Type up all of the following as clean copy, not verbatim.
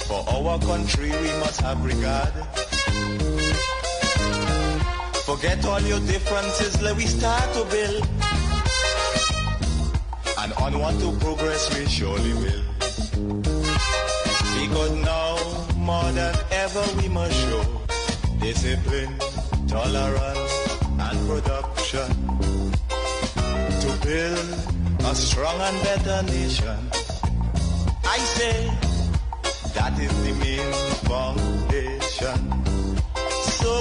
For our country we must have regard. Forget all your differences, let we start to build. And onward to progress we surely will. Because now, more than ever, we must show discipline, tolerance, and production to build a strong and better nation. I say, that is the main foundation. So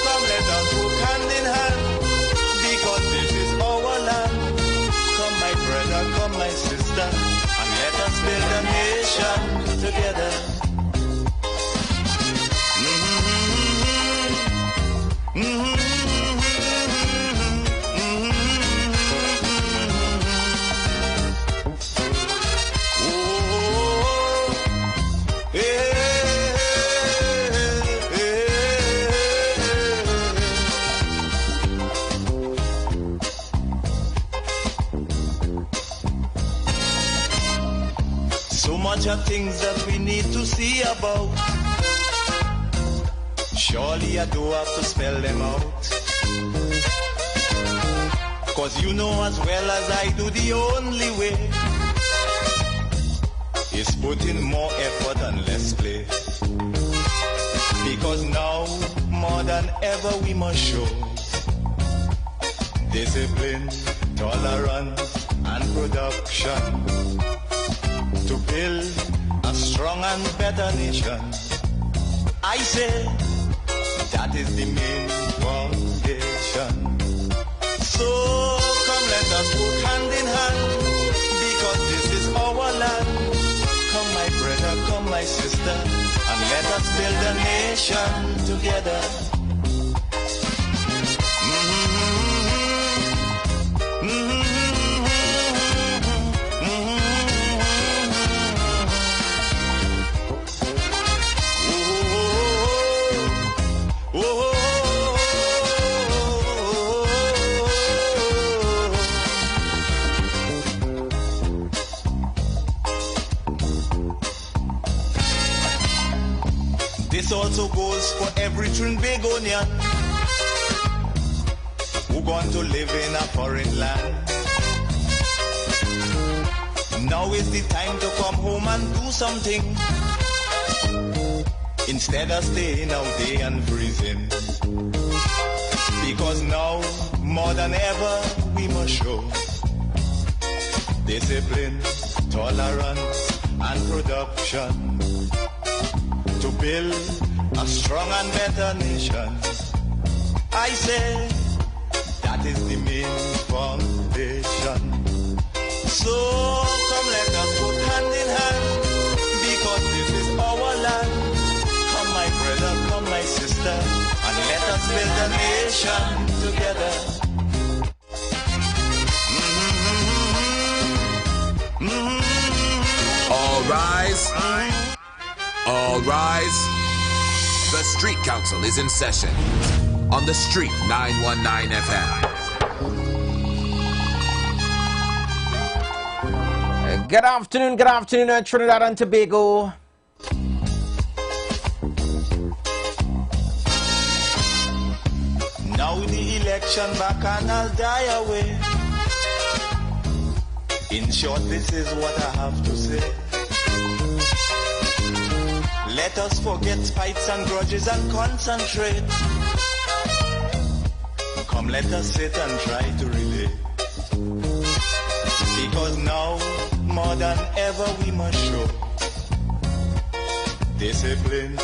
come let us work hand in hand, because this is our land. Come my brother, come my sister, and let us build a nation together. So much of things that we need to see about. Surely I do have to spell them out. Cause you know as well as I do, the only way is put in more effort and less play. Because now, more than ever, we must show discipline, tolerance, and production to build a strong and better nation. I say, that is the main foundation. So come let us work hand in hand, because this is our land. Come my brother, come my sister, and let us build a nation together. This also goes for every Trinbagonian who going to live in a foreign land. Now is the time to come home and do something, instead of staying out there and freezing. Because now, more than ever, we must show discipline, tolerance, and production to build a strong and better nation. I say, that is the main foundation. So come let us work hand in hand, because this is our land. Come my brother, come my sister, and let us build a nation together. All rise. All rise. The Street Council is in session on the Street 919 FM. Good afternoon, Trinidad and Tobago. Now the election back and I'll die away. In short, this is what I have to say. Let us forget fights and grudges and concentrate. Come, let us sit and try to relate. Because now, more than ever, we must show discipline,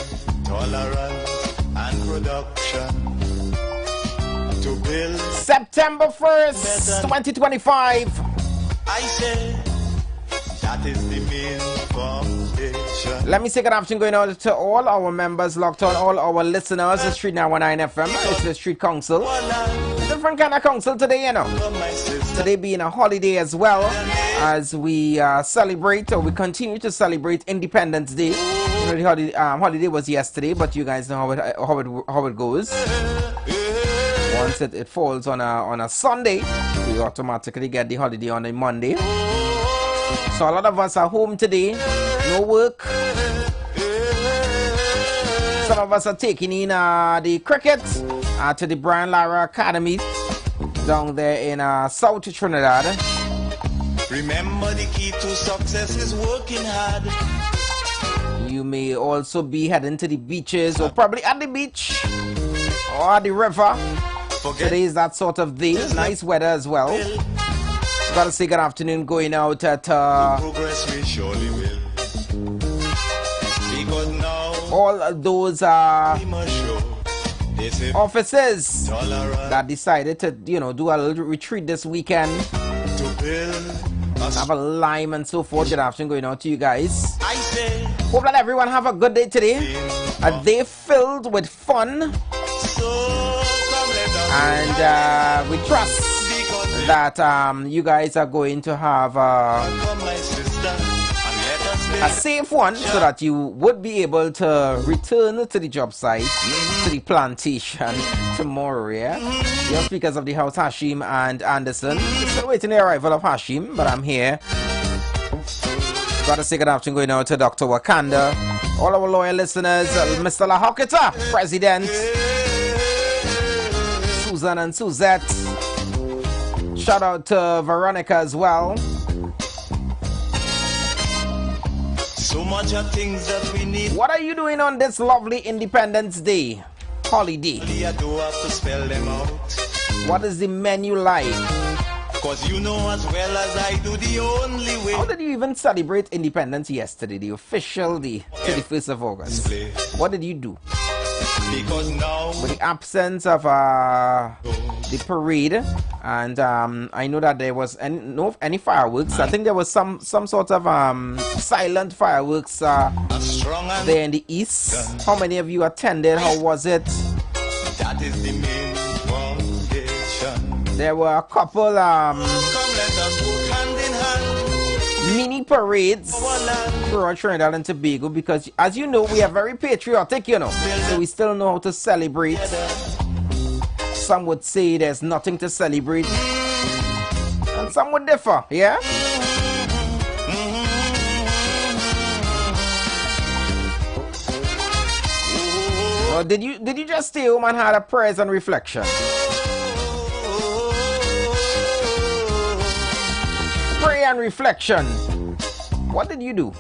tolerance, and production to build September 1st, 2025. I say, that is the main foundation. Let me say good afternoon going out to all our members locked on, all our listeners. The Street 919 FM. It's the Street Council. Different kind of council today, you know. Today being a holiday as well, as we celebrate, or we continue to celebrate Independence Day. You know, the holiday was yesterday, but you guys know how it goes. Once it falls on a Sunday, we automatically get the holiday on a Monday. So a lot of us are home today, no work, Some of us are taking in the cricket to the Brian Lara Academy down there in South Trinidad. Remember, the key to success is working hard. You may also be heading to the beaches, or probably at the beach or at the river. Today is that sort of day. Nice weather as well. Gotta say good afternoon going out at progress we surely will. Because now all those we must show officers tolerance that decided to, do a little retreat this weekend, to build have a lime and so forth. Good afternoon going out to you guys. I say, Hope that everyone have a good day today. A day filled with fun. so come let us And we trust that you guys are going to have come, my sister, and let us a safe one, so that you would be able to return to the job site, to the plantation tomorrow, yeah? Your speakers of the house, Hashim and Anderson. Still waiting the arrival of Hashim, but I'm here. Gotta say good afternoon going out to Dr. Wakanda, all our loyal listeners, Mr. La Hoketa, President, Susan and Suzette. Shout out to Veronica as well. so much of things that we need. What are you doing on this lovely Independence Day holiday? I do have to spell them out. What is the menu like? Cause you know as well as I do, the only way. How did you even celebrate independence yesterday, the official day, 31st of August? What did you do? Because now With the absence of the parade, and I know that there was any fireworks. I think there was some sort of silent fireworks as strong as there in the east. How many of you attended? How was it? that is the main foundation. There were a couple Come let us work hand in hand. mini parades throughout Trinidad and Tobago, because as you know, we are very patriotic, so we still know how to celebrate. Some would say there's nothing to celebrate, and some would differ, yeah? Or did you just stay home and had a praise and reflection? Prayer and reflection. What did you do?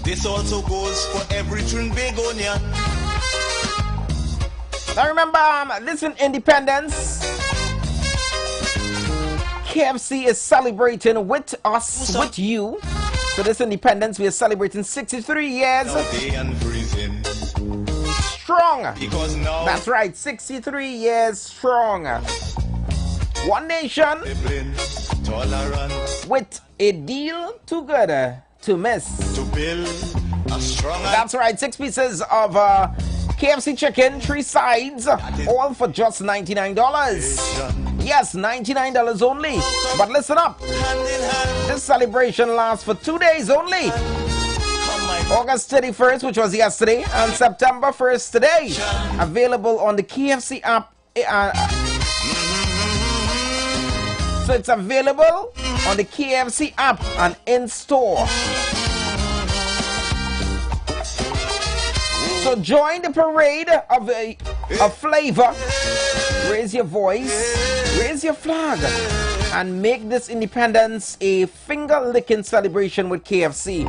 This also goes for every Trinbagonian. Now remember, this is Independence. KFC is celebrating with us, with you. So this Independence, we are celebrating 63 years Day and freezing. strong. Because now That's right, 63 years strong. One nation discipline, tolerance, with a deal too good to miss. to build a strong That's right, 6 pieces of KFC chicken, 3 sides, all for just $99. nation. Yes, $99 only. But listen up, Hand in hand. this celebration lasts for 2 days only. Come my August 31st, which was yesterday, and September 1st today. Available on the KFC app. So it's available on the KFC app and in store. So join the parade of flavor. Raise your voice, raise your flag, and make this Independence a finger-licking celebration with KFC.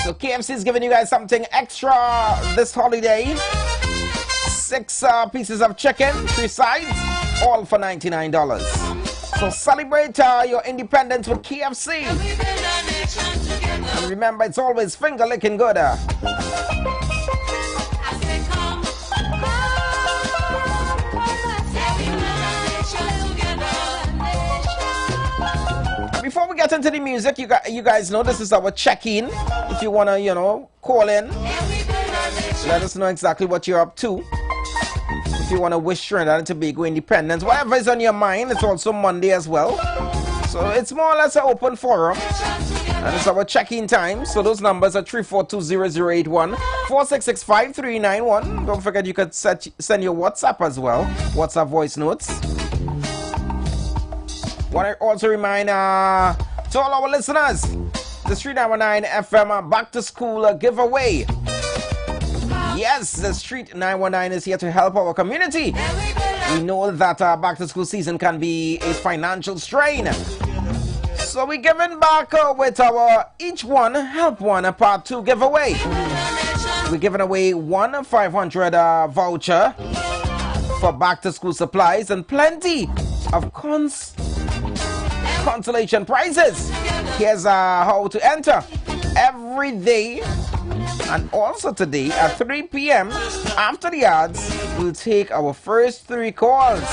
So KFC is giving you guys something extra this holiday. 6 pieces of chicken, 3 sides, all for $99. So celebrate your independence with KFC. And remember, it's always finger licking good. Before we get into the music, you guys know this is our check-in. If you want to, call in, let us know exactly what you're up to. If you want to wish Trinidad and Tobago independence, whatever is on your mind, it's also Monday as well. So it's more or less an open forum. And it's our check-in time. So those numbers are 3420081 4665 Don't forget you could send your WhatsApp as well. WhatsApp voice notes. Want to also remind to all our listeners, the Street 919 FM Back to School giveaway. Yes, the Street 919 is here to help our community. We know that back to school season can be a financial strain. So we're giving back with our Each One Help One Part 2 giveaway. We're giving away one 500 voucher for back to school supplies and plenty of consolation prizes. Here's how to enter. Every day and also today at 3 p.m. after the ads, we'll take our first 3 calls.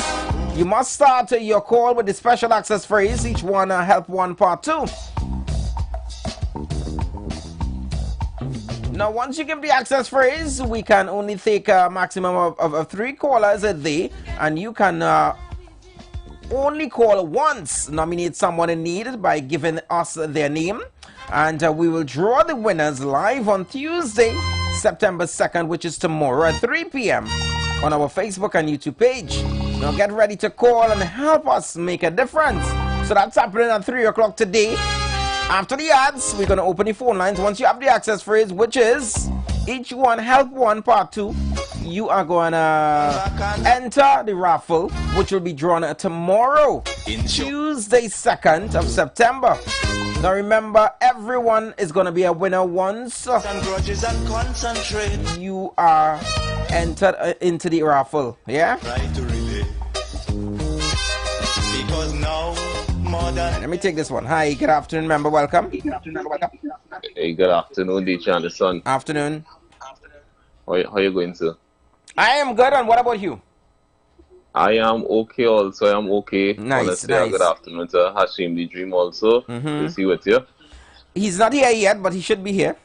You must start your call with the special access phrase, Each One Help One Part 2. Now, once you give the access phrase, we can only take a maximum of 3 callers a day, and you can only call once. Nominate someone in need by giving us their name, and we will draw the winners live on Tuesday, September 2nd, which is tomorrow at 3 p.m. on our Facebook and YouTube page. Now get ready to call and help us make a difference. So that's happening at 3 o'clock today. After the ads, we're going to open the phone lines. Once you have the access phrase, which is Each One Help One Part 2, you are going to enter the raffle, which will be drawn tomorrow, Tuesday 2nd of September. Now remember, everyone is going to be a winner once you are entered into the raffle. Yeah? Let me take this one. Hi, good afternoon, member. Welcome. Hey, good afternoon, DJ Anderson. Afternoon. How are you going, sir? I am good, and what about you? I am okay also. I am okay. Nice. Good afternoon to Hashim the Dream also. Is he with you? He's not here yet, but he should be here.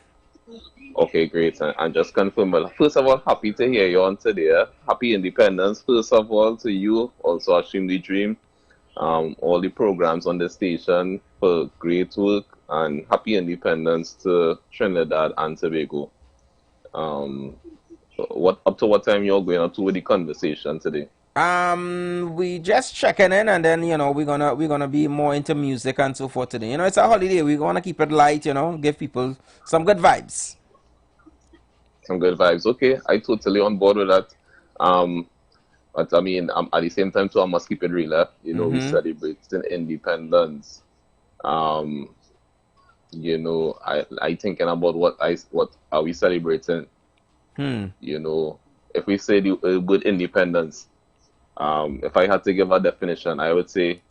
Okay, great. And just confirm. Well, first of all, happy to hear you on today. Happy Independence, first of all, to you, also Hashim the Dream. All the programs on the station for great work, and happy Independence to Trinidad and Tobago. Up to what time you're going up to with the conversation today? We just checking in, and then we're gonna be more into music and so forth today. It's a holiday. We're gonna keep it light. Give people some good vibes. Some good vibes. Okay, I totally on board with that. But I mean, at the same time too, I must keep it real. We celebrate independence. I thinking about what are we celebrating? If we say the word independence, if I had to give a definition, I would say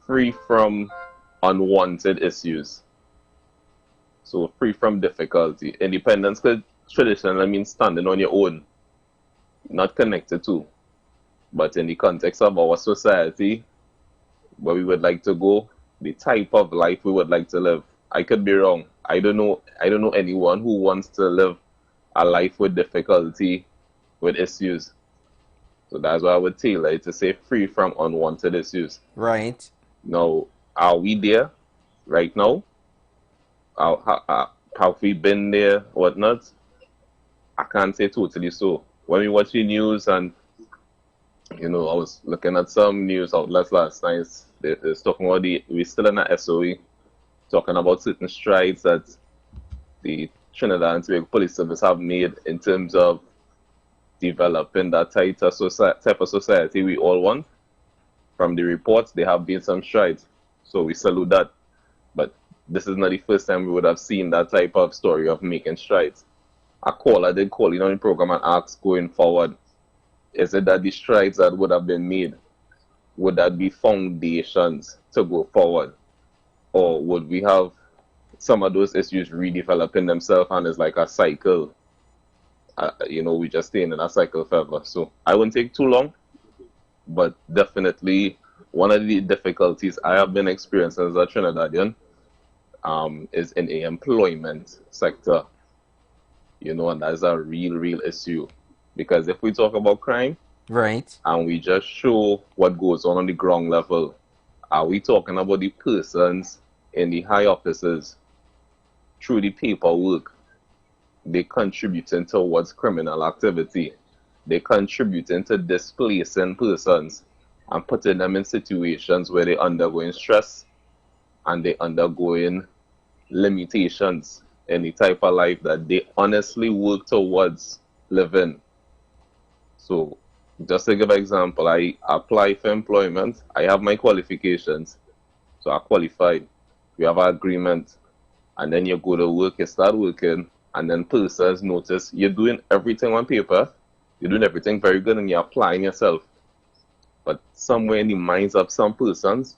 free from unwanted issues. So free from difficulty. Independence could traditionally mean standing on your own, not connected to. But in the context of our society, where we would like to go, the type of life we would like to live. I could be wrong. I don't know anyone who wants to live a life with difficulty, with issues. So that's why I would tailor it to say free from unwanted issues. Right. Now, are we there right now? Have we been there, whatnot? I can't say totally so. When we watch the news, and I was looking at some news outlets last night, they're talking about we're still in a SOE, talking about certain strides that the Trinidad and Tobago Police Service have made in terms of developing that type of society we all want. From the reports, there have been some strides, so we salute that. But this is not the first time we would have seen that type of story of making strides. A caller did call in on the program and ask, going forward, is it that the strides that would have been made, would that be foundations to go forward? Or would we have some of those issues redeveloping themselves, and it's like a cycle? We just staying in a cycle forever. So I wouldn't take too long, but definitely one of the difficulties I have been experiencing as a Trinidadian is in the employment sector. And that's a real issue. Because if we talk about crime, right, and we just show what goes on the ground level, are we talking about the persons in the high offices, through the paperwork, they contributing towards criminal activity. They contributing to displacing persons and putting them in situations where they're undergoing stress and they're undergoing limitations in the type of life that they honestly work towards living. So, just to give an example, I apply for employment, I have my qualifications, so I qualified, we have an agreement, and then you go to work, you start working, and then persons notice you're doing everything on paper, you're doing everything very good, and you're applying yourself. But somewhere in the minds of some persons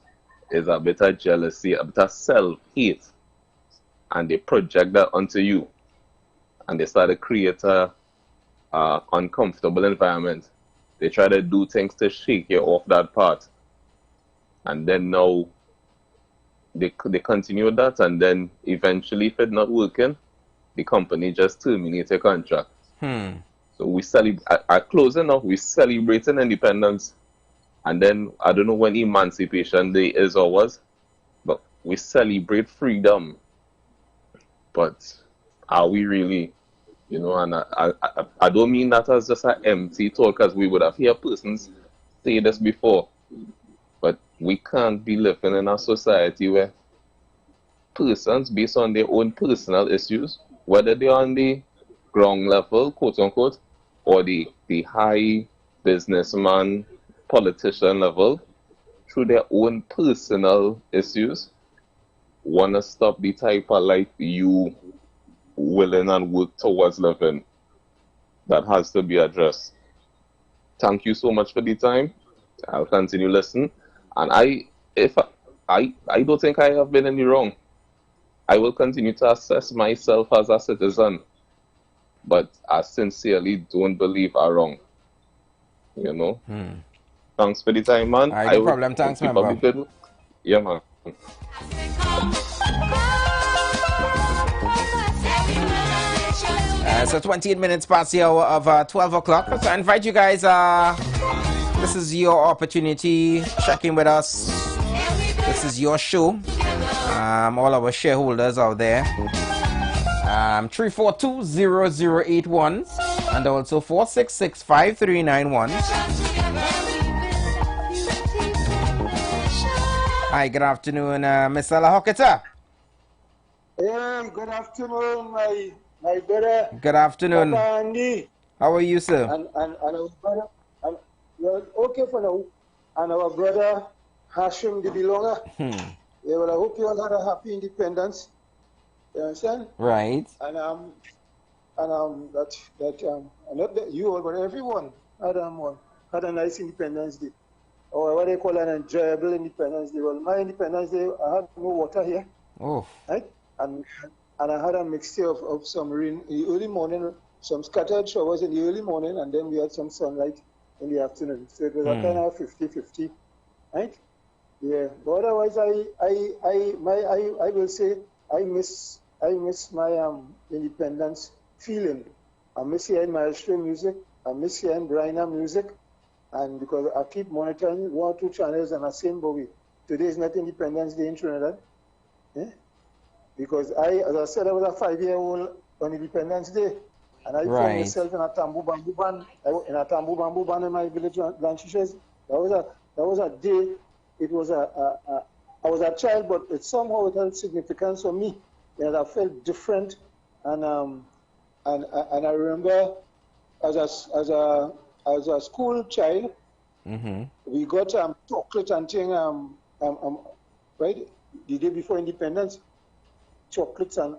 is a bit of jealousy, a bit of self-hate, and they project that onto you, and they start to create a uncomfortable environment. They try to do things to shake you off that path, and then now they continue that, and then eventually, if it's not working, the company just terminates your contract. So we celebrate at closing up, we celebrating independence, and then I don't know when Emancipation Day is or was, but we celebrate freedom. But are we really? You know, and I don't mean that as just an empty talk, because we would have heard persons say this before. But we can't be living in a society where persons, based on their own personal issues, whether they're on the ground level, quote unquote, or the high businessman, politician level, through their own personal issues, want to stop the type of life you willing and work towards living. That has to be addressed. Thank you so much for the time. I'll continue listening. And I don't think I have been in the wrong. I will continue to assess myself as a citizen, but I sincerely don't believe I'm wrong. You know? Thanks for the time, man. No problem. Thanks, man. Yeah, man. So 28 minutes past the hour of 12 o'clock. So I invite you guys, this is your opportunity. Check in with us. This is your show. All our shareholders out there. 342-0081 and also 466-5391. Hi, good afternoon, Mr. Lahoketa. Hey, good afternoon, my brother. Good afternoon. Papa Andy. How are you, sir? And our brother, and you're okay for now. And our brother Hashim the Belonga. Yeah, well, I hope you all had a happy independence. You understand? Right. And not that you all, but everyone had a nice Independence Day, or what they call an enjoyable Independence Day. Well, my Independence Day, I had no water here. Oh. Right? And I had a mixture of some rain in the early morning, some scattered showers in the early morning, and then we had some sunlight in the afternoon. So it was a kind of 50-50, right? Yeah. But otherwise, I will say I miss my independence feeling. I miss hearing Maestro music. I miss hearing Brian music, and because I keep monitoring 1 or 2 channels and I say, Bobby, today is not Independence Day in Trinidad. Yeah? Because as I said, I was a 5-year-old on Independence Day, and I found myself in a tambu bamboo band, in my village, Blanchishers. That was a day. It was I was a child, but it somehow it had significance for me. And I felt different, and I remember as a school child, we got chocolate and thing right the day before independence. Chocolates and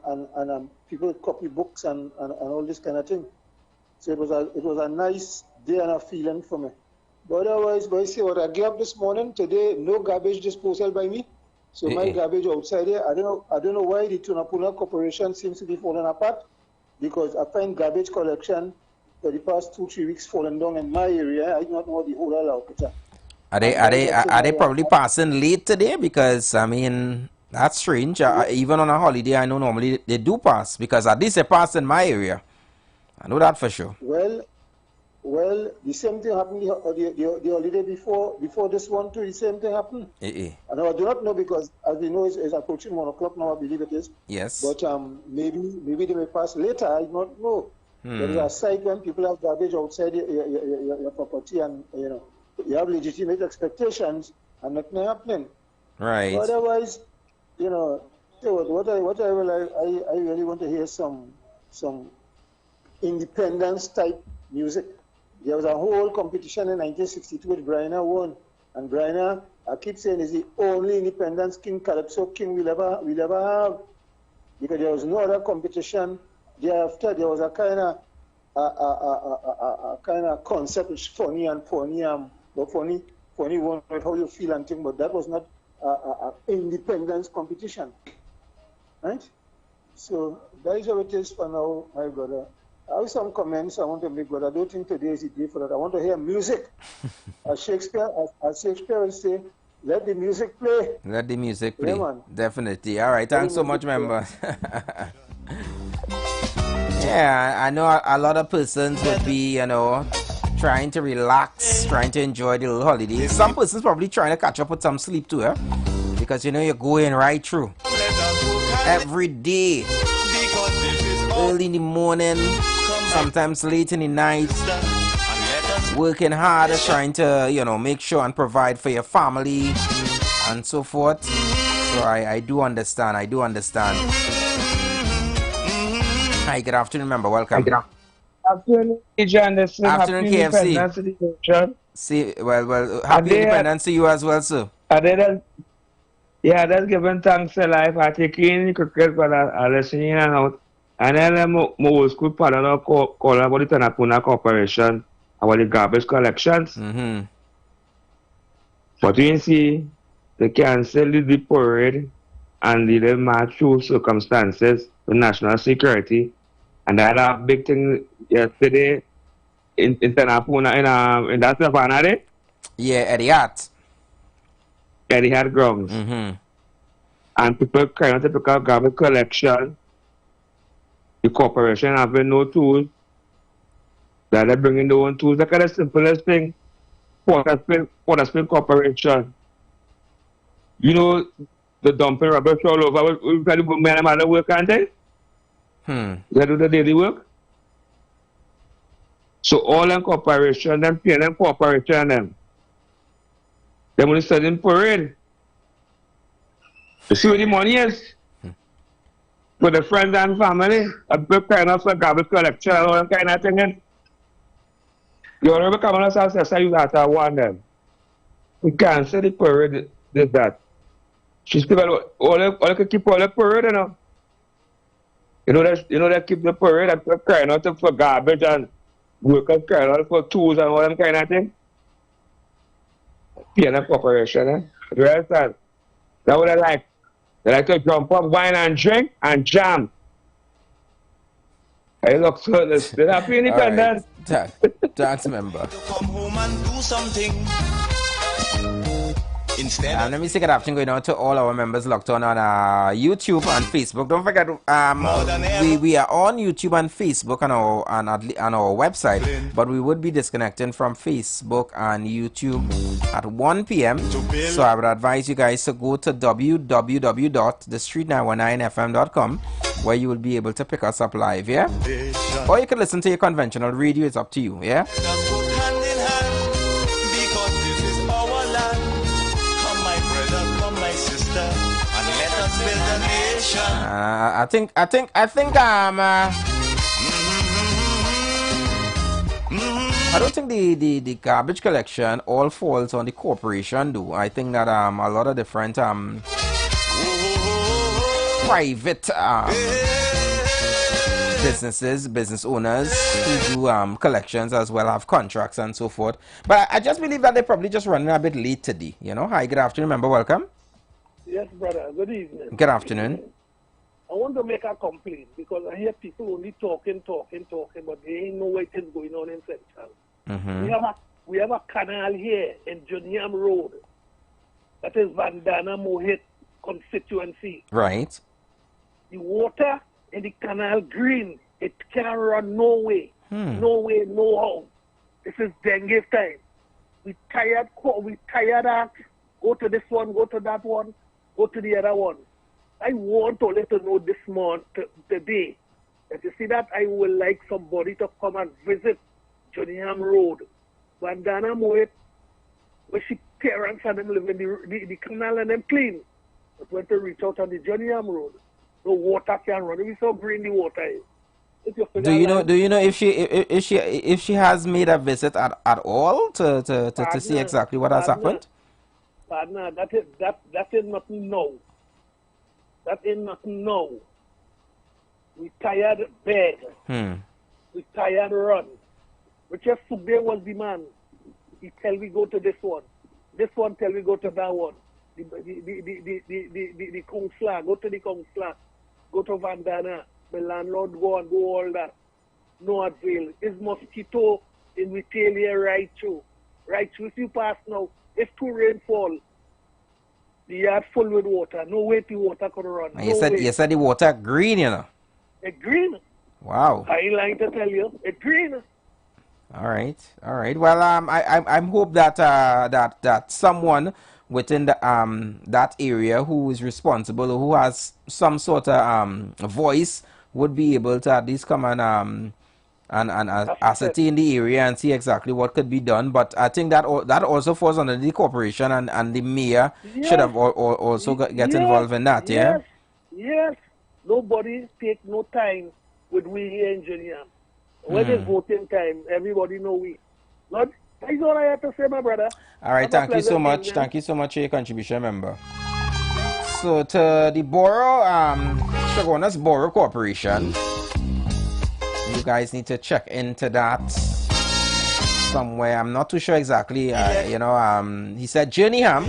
people copy books and all this kind of thing. So it was a nice day and a feeling for me. But otherwise, boy, see what I get up this morning today, no garbage disposal by me. So my garbage outside here, I don't know why the Tunapuna Corporation seems to be falling apart, because I find garbage collection for the past 2-3 weeks falling down in my area. I do not know the whole lot. Are they probably passing late today? Because I mean, that's strange. Even on a holiday, I know normally they do pass, because at least they pass in my area. I know that for sure. Well, Well, the same thing happened the holiday before this one too. The same thing happened. And I do not know because, as we know, it's approaching 1 o'clock now. I believe it is. Yes. But maybe they may pass later. I do not know. There is a site when people have garbage outside your property, and you have legitimate expectations, and nothing happening. Right. But otherwise, what I really want to hear some independence type music. There was a whole competition in 1962 with Bryna won, and Bryna, I keep saying, is the only independence king, calypso king we'll ever have, because there was no other competition. Thereafter, there was a kind of concept which funny one with how you feel and think, but that was not an independence competition, right? So that is how it is for now, my brother. I have some comments I want to make, but I don't think today is the day for that. I want to hear music. As Shakespeare will say, let the music play. Let the music play. Yeah, man. Definitely. All right. Thanks so much, member. Yeah, I know a lot of persons would be, trying to relax, trying to enjoy the little holiday. Some persons probably trying to catch up with some sleep too, because you're going right through every day, early in the morning, sometimes late in the night, working hard, trying to make sure and provide for your family and so forth. So I do understand. Hi, good afternoon, member. Welcome. Good afternoon, Anderson. Afternoon, KFC. See, well, happy independence to you as well, sir. That's giving thanks to life. I take in cricket, but I listen in and out. And then my school partner call about the Tanapuna Corporation about the garbage collections. But you see, they cancel the parade and the match through circumstances with national security. And that a big thing yesterday in Tanapuna, in that Savannah day? Yeah, at the Hat. At the Hat grounds. And people cannot pick up garbage collection. The corporation having no tools. That they're bringing their own tools. That's kind of the simplest thing. Porterspin Corporation. The dumping rubbish all over. We try to put men and mother work, can't they? They do the daily work. So all them corporation, them pay them corporation, them only studying parade. You see where the money is? For the friends and family, a big kind of garbage collection, all that kind of thing. You already come on us and say you have to warn them. We can't say the parade did that. She's people all they keep all the parade, They keep the parade and people crying out for garbage and workers crying out for tools and all them kind of thing. PNF Corporation, You understand? That's what they like. They like to jump up, wine and drink and jam. Hey, look, so they're happy independent. Right. Thanks, member. Come home and do something. Let me say good afternoon going out to all our members locked on YouTube and Facebook. Don't forget, we are on YouTube and Facebook on our website, but we would be disconnecting from Facebook and YouTube at 1 p.m. So I would advise you guys to go to www.thestreet919fm.com, where you will be able to pick us up live, yeah? Or you can listen to your conventional radio. It's up to you, yeah? I think I don't think the garbage collection all falls on the corporation, though. I think that a lot of different private business owners who do collections as well have contracts and so forth. But I just believe that they're probably just running a bit late today. Hi, good afternoon, member. Welcome. Yes, brother. Good evening. Good afternoon. I want to make a complaint because I hear people only talking, but they ain't know what is going on in Central. We have a canal here in Juniam Road. That is Vandana Mohit constituency. Right. The water in the canal green. It can't run no way. No way, no how. This is dengue time. We tired that. Go to this one, go to that one, go to the other one. I want to let you know this morning, today, that you see that I would like somebody to come and visit Johnnyham Road. Bandana Moet, where she parents and them live in the canal and them clean. But when they reach out on the Johnnyham Road, no water can run. We so green the water is. Do you know if she has made a visit at all to see exactly what has happened? Partner, that is nothing no. That is nothing no. We tired beg. We tired run. Whichever there was the man, he tell we go to this one. This one tell we go to that one. The counselor, go to the counselor. Go to Vandana. The landlord go and do all that. No avail. It's mosquito in retail here right through. Right through. If you pass now, if two rainfall, the yard full with water. No way the water could run. You said the water green, you know. It's green. Wow. I like to tell you, it's green. All right. Well, I hope that that someone within the that area who is responsible, who has some sort of voice, would be able to at least come and ascertain the area and see exactly what could be done. But I think that that also falls under the corporation, and the mayor should have also get involved in that. Yes. Nobody take no time with we here in Johnnyham. When it's voting time, everybody know we. Not, that's all I have to say, my brother. All right, thank you so much. Thank you so much for your contribution, member. So to the borough, Chaguanas Borough Corporation, you guys need to check into that somewhere. I'm not too sure exactly. He said Johnnyham,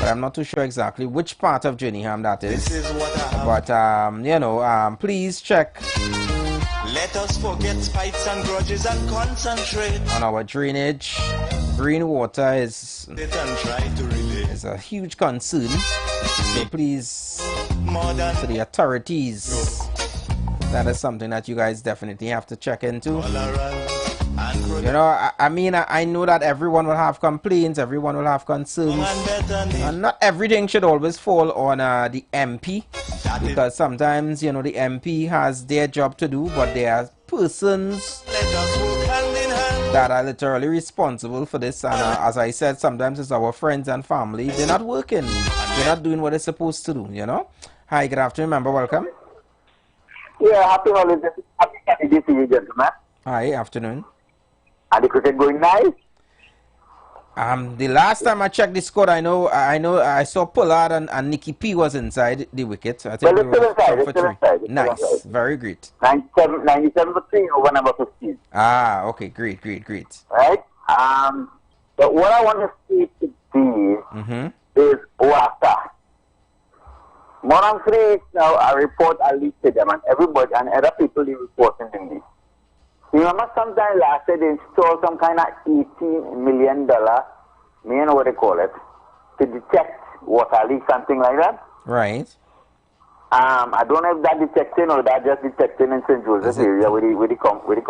but I'm not too sure exactly which part of Johnnyham that is. But please check. Let us forget spites and grudges and concentrate on our drainage. Green water is a huge concern. So please, to the authorities, that is something that you guys definitely have to check into. I know that everyone will have complaints, everyone will have concerns, and not everything should always fall on the MP, because sometimes, the MP has their job to do, but there are persons that are literally responsible for this, and as I said, sometimes it's our friends and family. They're not working, they're not doing what they're supposed to do, Hi, good afternoon, member, welcome. Yeah, happy holidays. Happy Saturday to you, gentlemen. Hi, afternoon. And the cricket going nice? The last time I checked the score, I know I saw Pollard and Nicky P was inside the wicket. I think well, it's still inside. Nice, very great. 97 for 3 over number 15. Ah, okay, great. Right? But what I want to see today is water. More than 3 weeks now, I report at least to them, and everybody and other people are reporting in this. You remember sometime last year they installed some kind of $18 million, me know what they call it, to detect water leaks, something like that. Right. I don't know if that detecting or that just detecting in St. Joseph area with the company.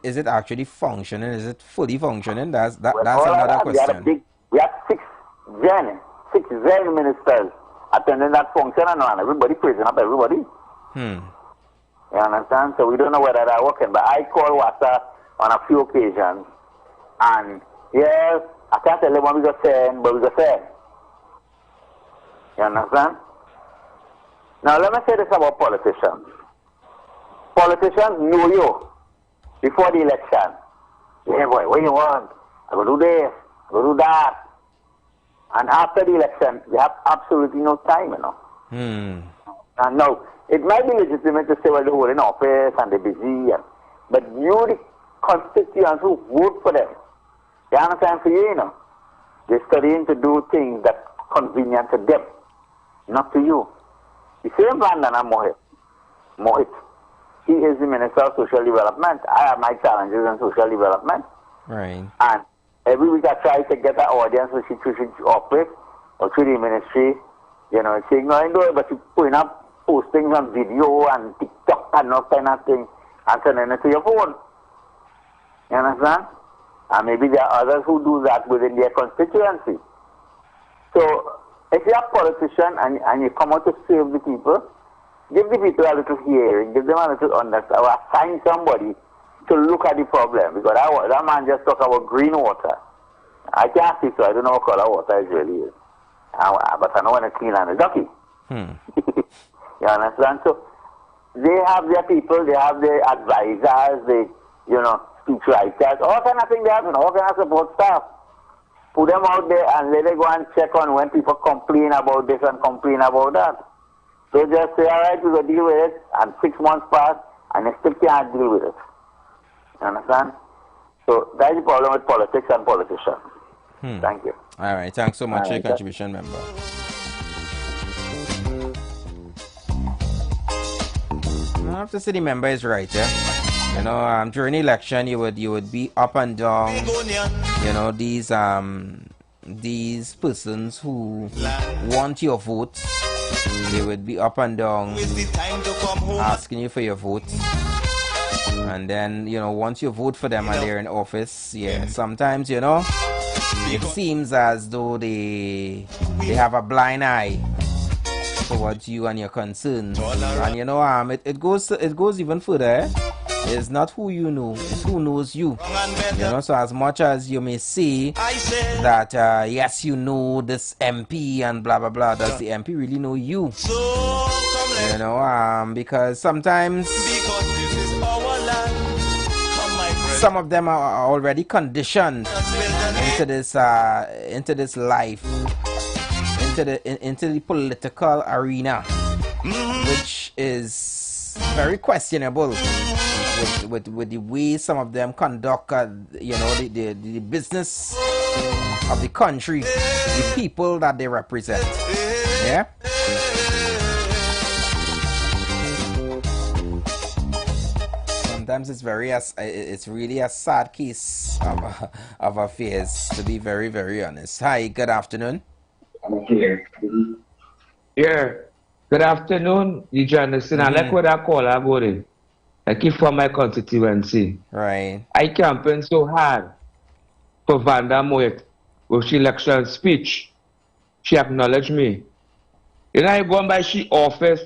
Is it actually functioning? Is it fully functioning? That's another question. We have six Zen ministers attending that function, and everybody praising up everybody. You understand? So we don't know whether they're working, but I call water on a few occasions, and yes, I can't tell them what we got saying, but we got saying. You understand? Now let me say this about politicians. Politicians know you before the election. Hey boy, what you want? I go do this, I go do that. And after the election, they have absolutely no time, And now, it might be legitimate to say, well, they're all in office and they're busy, but you, the constituents who vote for them, they understand for you, they're studying to do things that are convenient to them, not to you. The same Vandana Mohit, he is the Minister of Social Development. I have my challenges in social development. Right. And every week I try to get an audience which should office or through the ministry, saying, no, I do it, but you putting up postings on video and TikTok and all kind of thing and sending it to your phone. You understand? And maybe there are others who do that within their constituency. So if you're a politician and you come out to serve the people, give the people a little hearing, give them a little understanding, or assign somebody to look at the problem. Because that man just talked about green water. I can't see, so I don't know what color water it really is. But I know when it's clean and it's dirty. You understand? So they have their people, they have their advisors, speech writers, all kind of things they have, all kind of support staff. Put them out there and let them go and check on when people complain about this and complain about that. So just say, all right, we will deal with it, and 6 months pass, and they still can't deal with it. You understand? So that's the problem with politics and politicians. Thank you. All right, thanks so much for your contribution, member. I have to say the member is right, yeah. During election, you would be up and down. These persons who want your vote, they would be up and down asking you for your vote. And then, once you vote for them and they're in office, sometimes, it seems as though they have a blind eye towards you and your concerns. And it goes even further. It's not who you know, it's who knows you. So as much as you may say that yes, you know this MP and blah blah blah, does the MP really know you? Because sometimes some of them are already conditioned into this life, into the political arena, which is very questionable with the way some of them conduct the business of the country, the people that they represent. Yeah. Sometimes it's really a sad case of affairs, to be very, very honest. Hi, good afternoon. Yeah, good afternoon, you Anderson. I like what I call about it. I keep from my constituency. Right. I campaigned so hard for Vanda Moet with she election speech. She acknowledged me. I go by she office,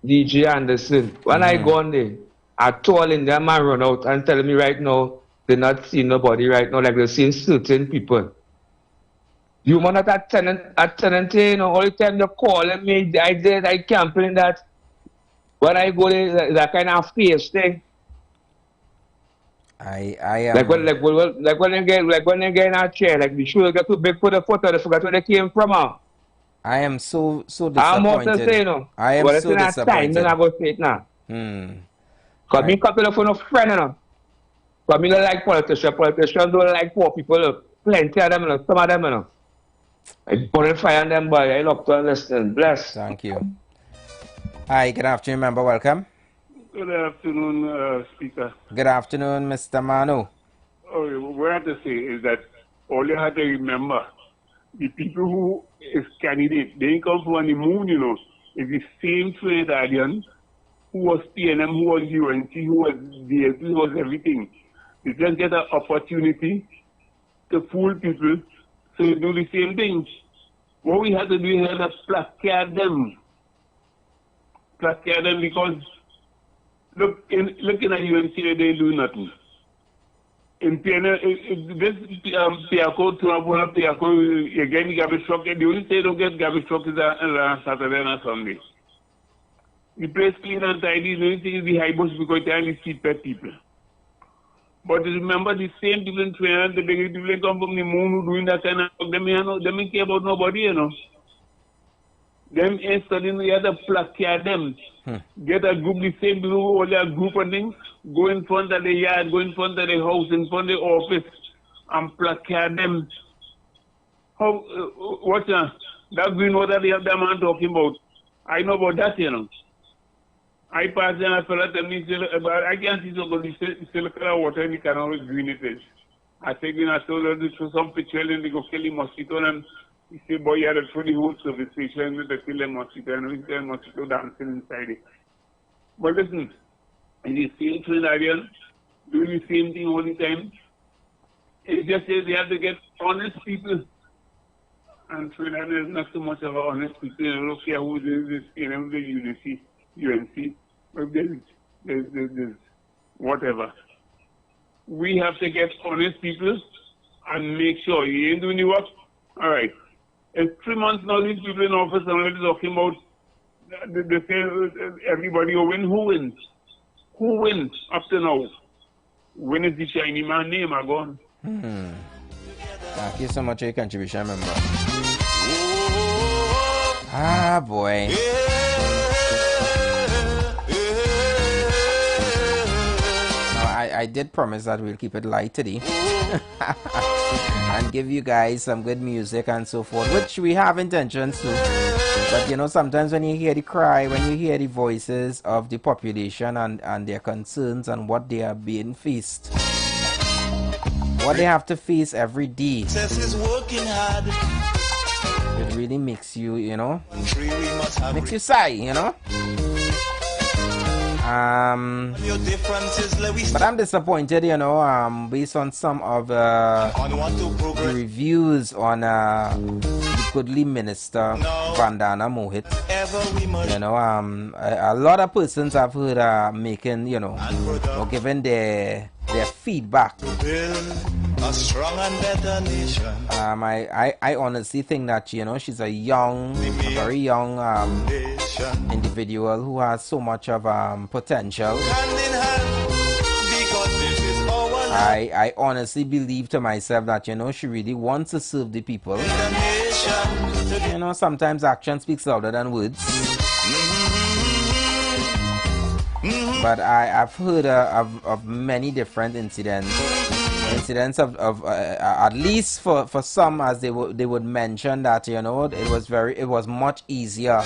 DJ Anderson. When I go on there, I told in them man run out and tell me right now they're not seeing nobody right now, like they're seeing certain people. You want that tenant, all the time they're calling me, I campaign that. When I go there, that kind of face thing. I am like when they get in a chair, like the shoulder get too big for the photo, they forgot where they came from. I am so disappointed. I'm out to say, I am so disappointed. Time, then I go say it now. Because me couple of a friend, Because me don't like politicians. Politicians don't like poor people. Plenty of them, some of them. I put a fire on them, boy. I love to listen. Bless. Thank you. Hi, good afternoon, member. Welcome. Good afternoon, Speaker. Good afternoon, Mr. Manu. What I have to say is that all you have to remember, the people who is candidate, they come from the moon, It's the same Trinidadian who was PNM, who was UNC, who was DSP, who was everything. They just get an opportunity to fool people, so they do the same thing. What we have to do is to placate them. Placate them because looking at UNC, they do nothing. In PNM, this Piaco, Piaco, again, garbage truck, the only say don't get garbage truck is Saturday and Sunday. The place clean and tidy, the only thing is the high bus because they only see pet people. But remember, the same people in Trinidad, the big people come from the moon who doing that kind of work. They don't care about nobody, Them studying, you have to placate them. Get a group, the same people who all their group and things, go in front of the yard, go in front of the house, in front of the office, and placate them. What's that? That green water they have that man talking about. I know about that, I pass and I fell at them, but I can't see some color water in the canal with green it is. I think when I told her to show some picture and they go kill the mosquito and he said, boy, you had to throw the whole service station with the kill the mosquito and we see the mosquito dancing inside it. But listen, in the same Trinidadian, doing the same thing all the time, It just says you have to get honest people. And Trinidad is not so much of honest people. I don't care who is the UNC, but there's whatever. We have to get honest people and make sure you ain't doing the work. All right. It's 3 months now, these people in office are already talking about the say everybody will win. Who wins? Who wins up to now? When is the shiny man name are gone? Thank you so much for your contribution, member. Ah, boy. I did promise that we'll keep it light today and give you guys some good music and so forth, which we have intentions to. But you know, sometimes when you hear the cry, when you hear the voices of the population and their concerns and what they are being faced, what they have to face every day, it really makes you, you know, makes you sigh, you know. But I'm disappointed, you know, based on some of the reviews on the goodly minister Vandana Mohit. You know, a lot of persons I've heard making, you know, giving their feedback. A strong and better nation. I honestly think that, you know, she's a very young individual who has so much of potential. Hand in hand, because this is our land. I honestly believe to myself that, you know, she really wants to serve the people. You know, sometimes action speaks louder than words. But I've heard of many different incidents of at least for some, as they would mention that, you know, it was much easier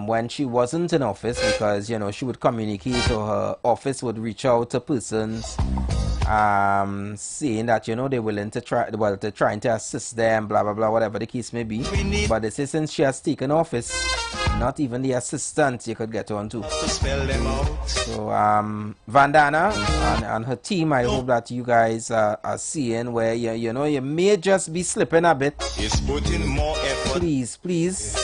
when she wasn't in office, because, you know, she would communicate, or her office would reach out to persons saying that, you know, they're willing to they're trying to assist them, blah blah blah, whatever the case may be. But they say since she has taken office, not even the assistant you could get on to. So Vandana and her team, I hope that you guys are seeing where you know, you may just be slipping a bit. It's putting more effort. Please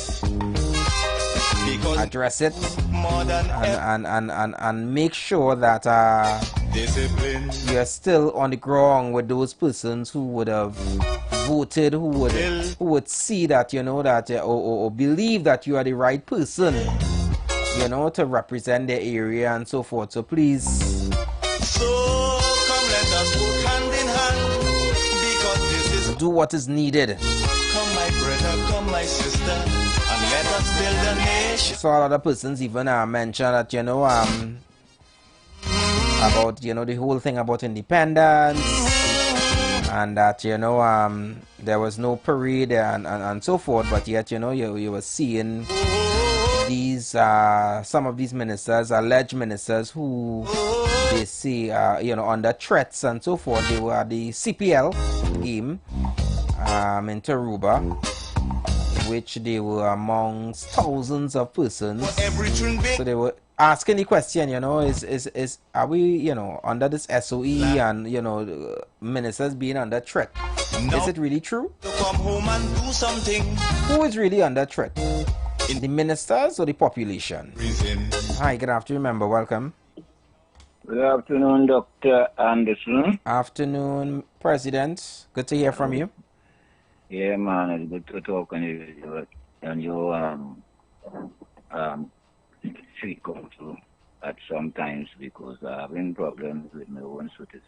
address it and make sure that you're still on the ground with those persons who would have voted, who would see that, you know, that or believe that you are the right person, you know, to represent their area and so forth. So please, So come let us work hand in hand, because this is do what is needed. come my brother, come my sister, and let us build a nation. So other persons even mentioned that, you know, about, you know, the whole thing about independence, and that, you know, there was no parade and so forth, but yet, you know, you were seeing these some of these ministers, alleged ministers, who they say you know, under threats and so forth. They were at the CPL game in Taruba, which they were amongst thousands of persons. So they were asking the question, you know, are we, you know, under this SOE and, you know, ministers being under threat? Is it really true? To come home and do something. Who is really under threat? The ministers or the population? Hi, good afternoon, member. Welcome. Good afternoon, Dr. Anderson. Afternoon, President. Good to hear from you. Yeah, man, it's good to talk on you and your street council at some times, because I have been problems with my own sort of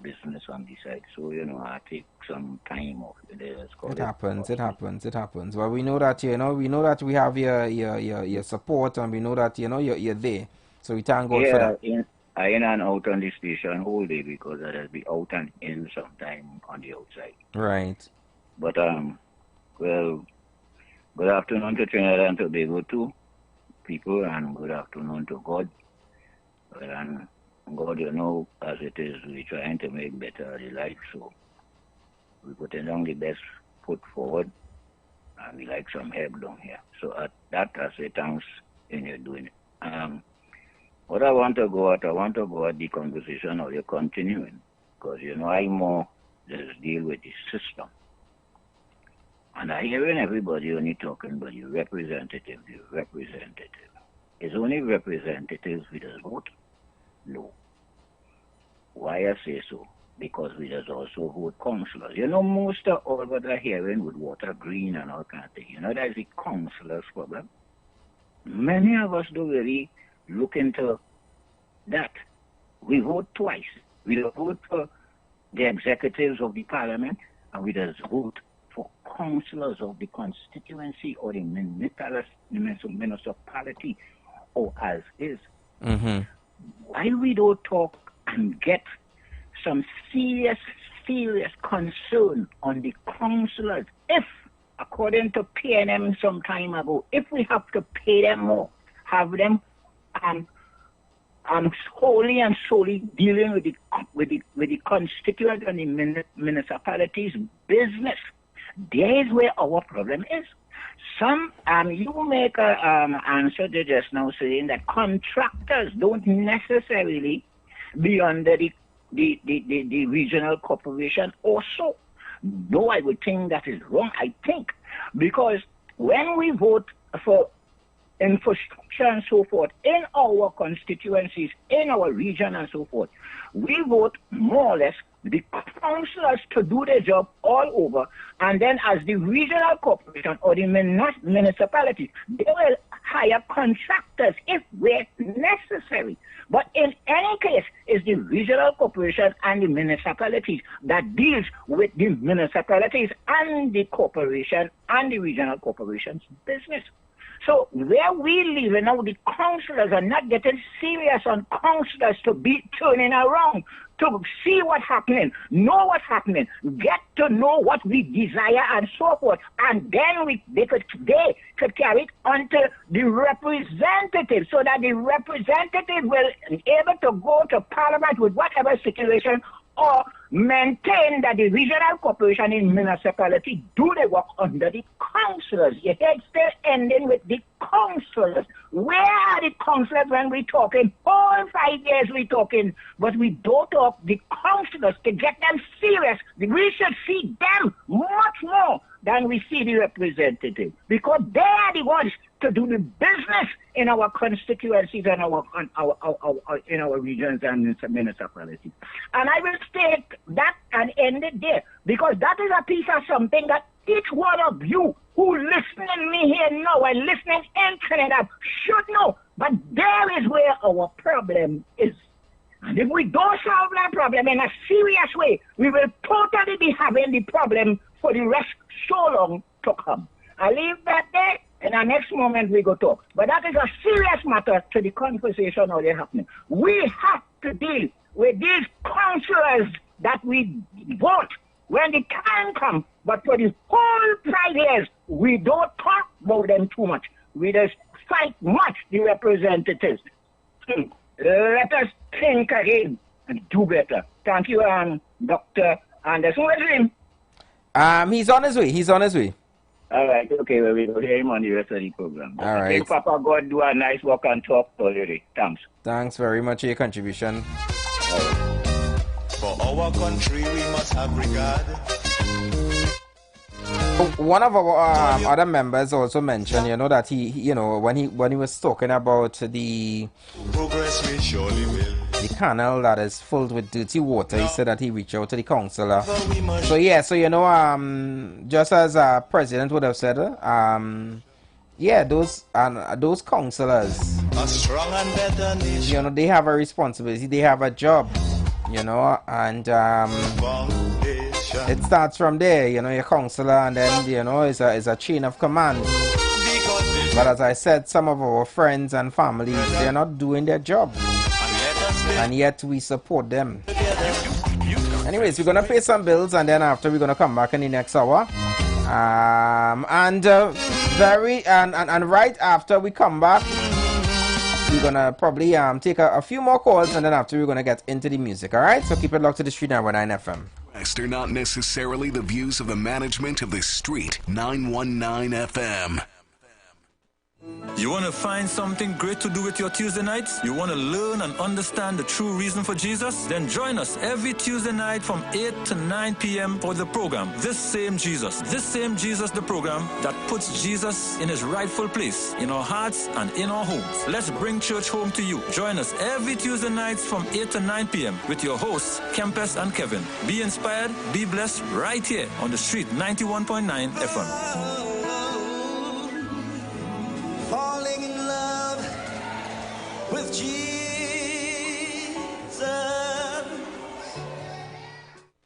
business on the side. So, you know, I take some time off there. It happens. Well, we know that, you know, we have your support, and we know that, you know, you're there. So we thank God for that. I in and out on the station whole day, because I'll be out and in sometime on the outside. Right. But well, good afternoon to Trinidad and Tobago too, people, and good afternoon to God. Well, and God, you know, as it is, we're trying to make better the life, so we putting down the best foot forward, and we like some help down here. So at that, I say thanks in your doing it. What I want to go at the conversation, or you're continuing, because, you know, I'm more Let's deal with the system. And I hearing everybody only talking about the representative, the representative. Is only representatives we just vote? No. Why I say so? Because we just also vote councillors. You know, most of all what I'm hearing with water green and all kind of thing, you know, that's the councillors' problem. Many of us don't really look into that. We vote twice. We vote for the executives of the parliament, and we just vote for councillors of the constituency or the municipality, or as is. Why we don't talk and get some serious concern on the councillors? If, according to PNM some time ago, if we have to pay them more, have them wholly and solely dealing with the constituent and the municipalities' business, there is where our problem is. Some you make a answer to just now saying that contractors don't necessarily be under the regional corporation also. No, I would think that is wrong. I think because when we vote for infrastructure and so forth in our constituencies, in our region and so forth, we vote more or less the councillors to do their job all over, and then as the regional corporation or the municipality, they will hire contractors if where necessary. But in any case, it's the regional corporation and the municipalities that deals with the municipalities and the corporation and the regional corporation's business. So where we live now, the councillors are not getting serious on councillors to be turning around, to see what's happening, know what's happening, get to know what we desire and so forth. And then they could carry it onto the representative, so that the representative will be able to go to parliament with whatever situation, or maintain that the regional corporation in municipality do the work under the councillors. Your head still ending with the councillors. Where are the councillors when we talking? All 5 years we talking, but we don't talk the councillors to get them serious. We should see them much more than we see the representative, because they are the ones to do the business in our constituencies and in our regions and municipalities. And I will state that and end it there, because that is a piece of something that each one of you who listening me here now and listening in Trinidad should know. But there is where our problem is. And if we don't solve that problem in a serious way, we will totally be having the problem for the rest so long to come. I leave that there. In the next moment we go talk. But that is a serious matter to the conversation already happening. We have to deal with these councillors that we vote when the time comes. But for the whole 5 years, we don't talk about them too much. We just fight much the representatives. Let us think again and do better. Thank you, Dr. Anderson. Where's him? He's on his way. He's on his way. All right, okay, well, we will hear him on the rest of the program. All right. Thank Papa God, do a nice work and talk already. Thanks. Thanks very much for your contribution. For our country, we must have regard. One of our other members also mentioned, that he when he was talking about the progress, we surely will. The canal that is filled with dirty water, he said that he reached out to the councillor. So yeah, so just as President would have said, those councillors, a strong and better nation. They have a responsibility, they have a job, and it starts from there, your councillor, and then it's a chain of command. But as I said, some of our friends and families, they're not doing their job, and yet we support them. Anyways, we're gonna pay some bills, and then after we're gonna come back in the next hour, and right after we come back, we're gonna probably take a few more calls, and then after we're gonna get into the music. All right, so keep it locked to the Street 919 FM. Are not necessarily the views of the management of the Street 919 FM. You want to find something great to do with your Tuesday nights? You want to learn and understand the true reason for Jesus? Then join us every Tuesday night from 8 to 9 p.m. for the program, This Same Jesus. This Same Jesus, the program that puts Jesus in his rightful place in our hearts and in our homes. Let's bring church home to you. Join us every Tuesday nights from 8 to 9 p.m. with your hosts, Kempes and Kevin. Be inspired, be blessed right here on the street 91.9 FM. Falling in love with Jesus.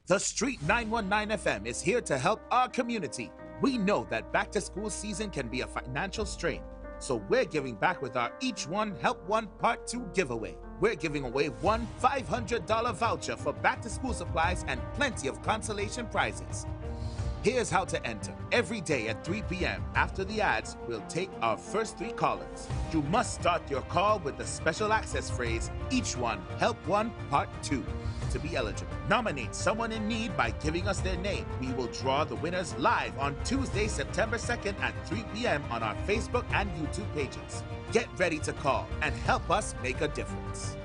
The Street 919 FM is here to help our community. We know that back to school season can be a financial strain, so we're giving back with our Each One Help One Part 2 giveaway. We're giving away one $500 voucher for back to school supplies and plenty of consolation prizes. Here's how to enter. Every day at 3 p.m. after the ads, we'll take our first 3 callers. You must start your call with the special access phrase, Each One Help One Part 2. To be eligible, nominate someone in need by giving us their name. We will draw the winners live on Tuesday, September 2nd at 3 p.m. on our Facebook and YouTube pages. Get ready to call and help us make a difference.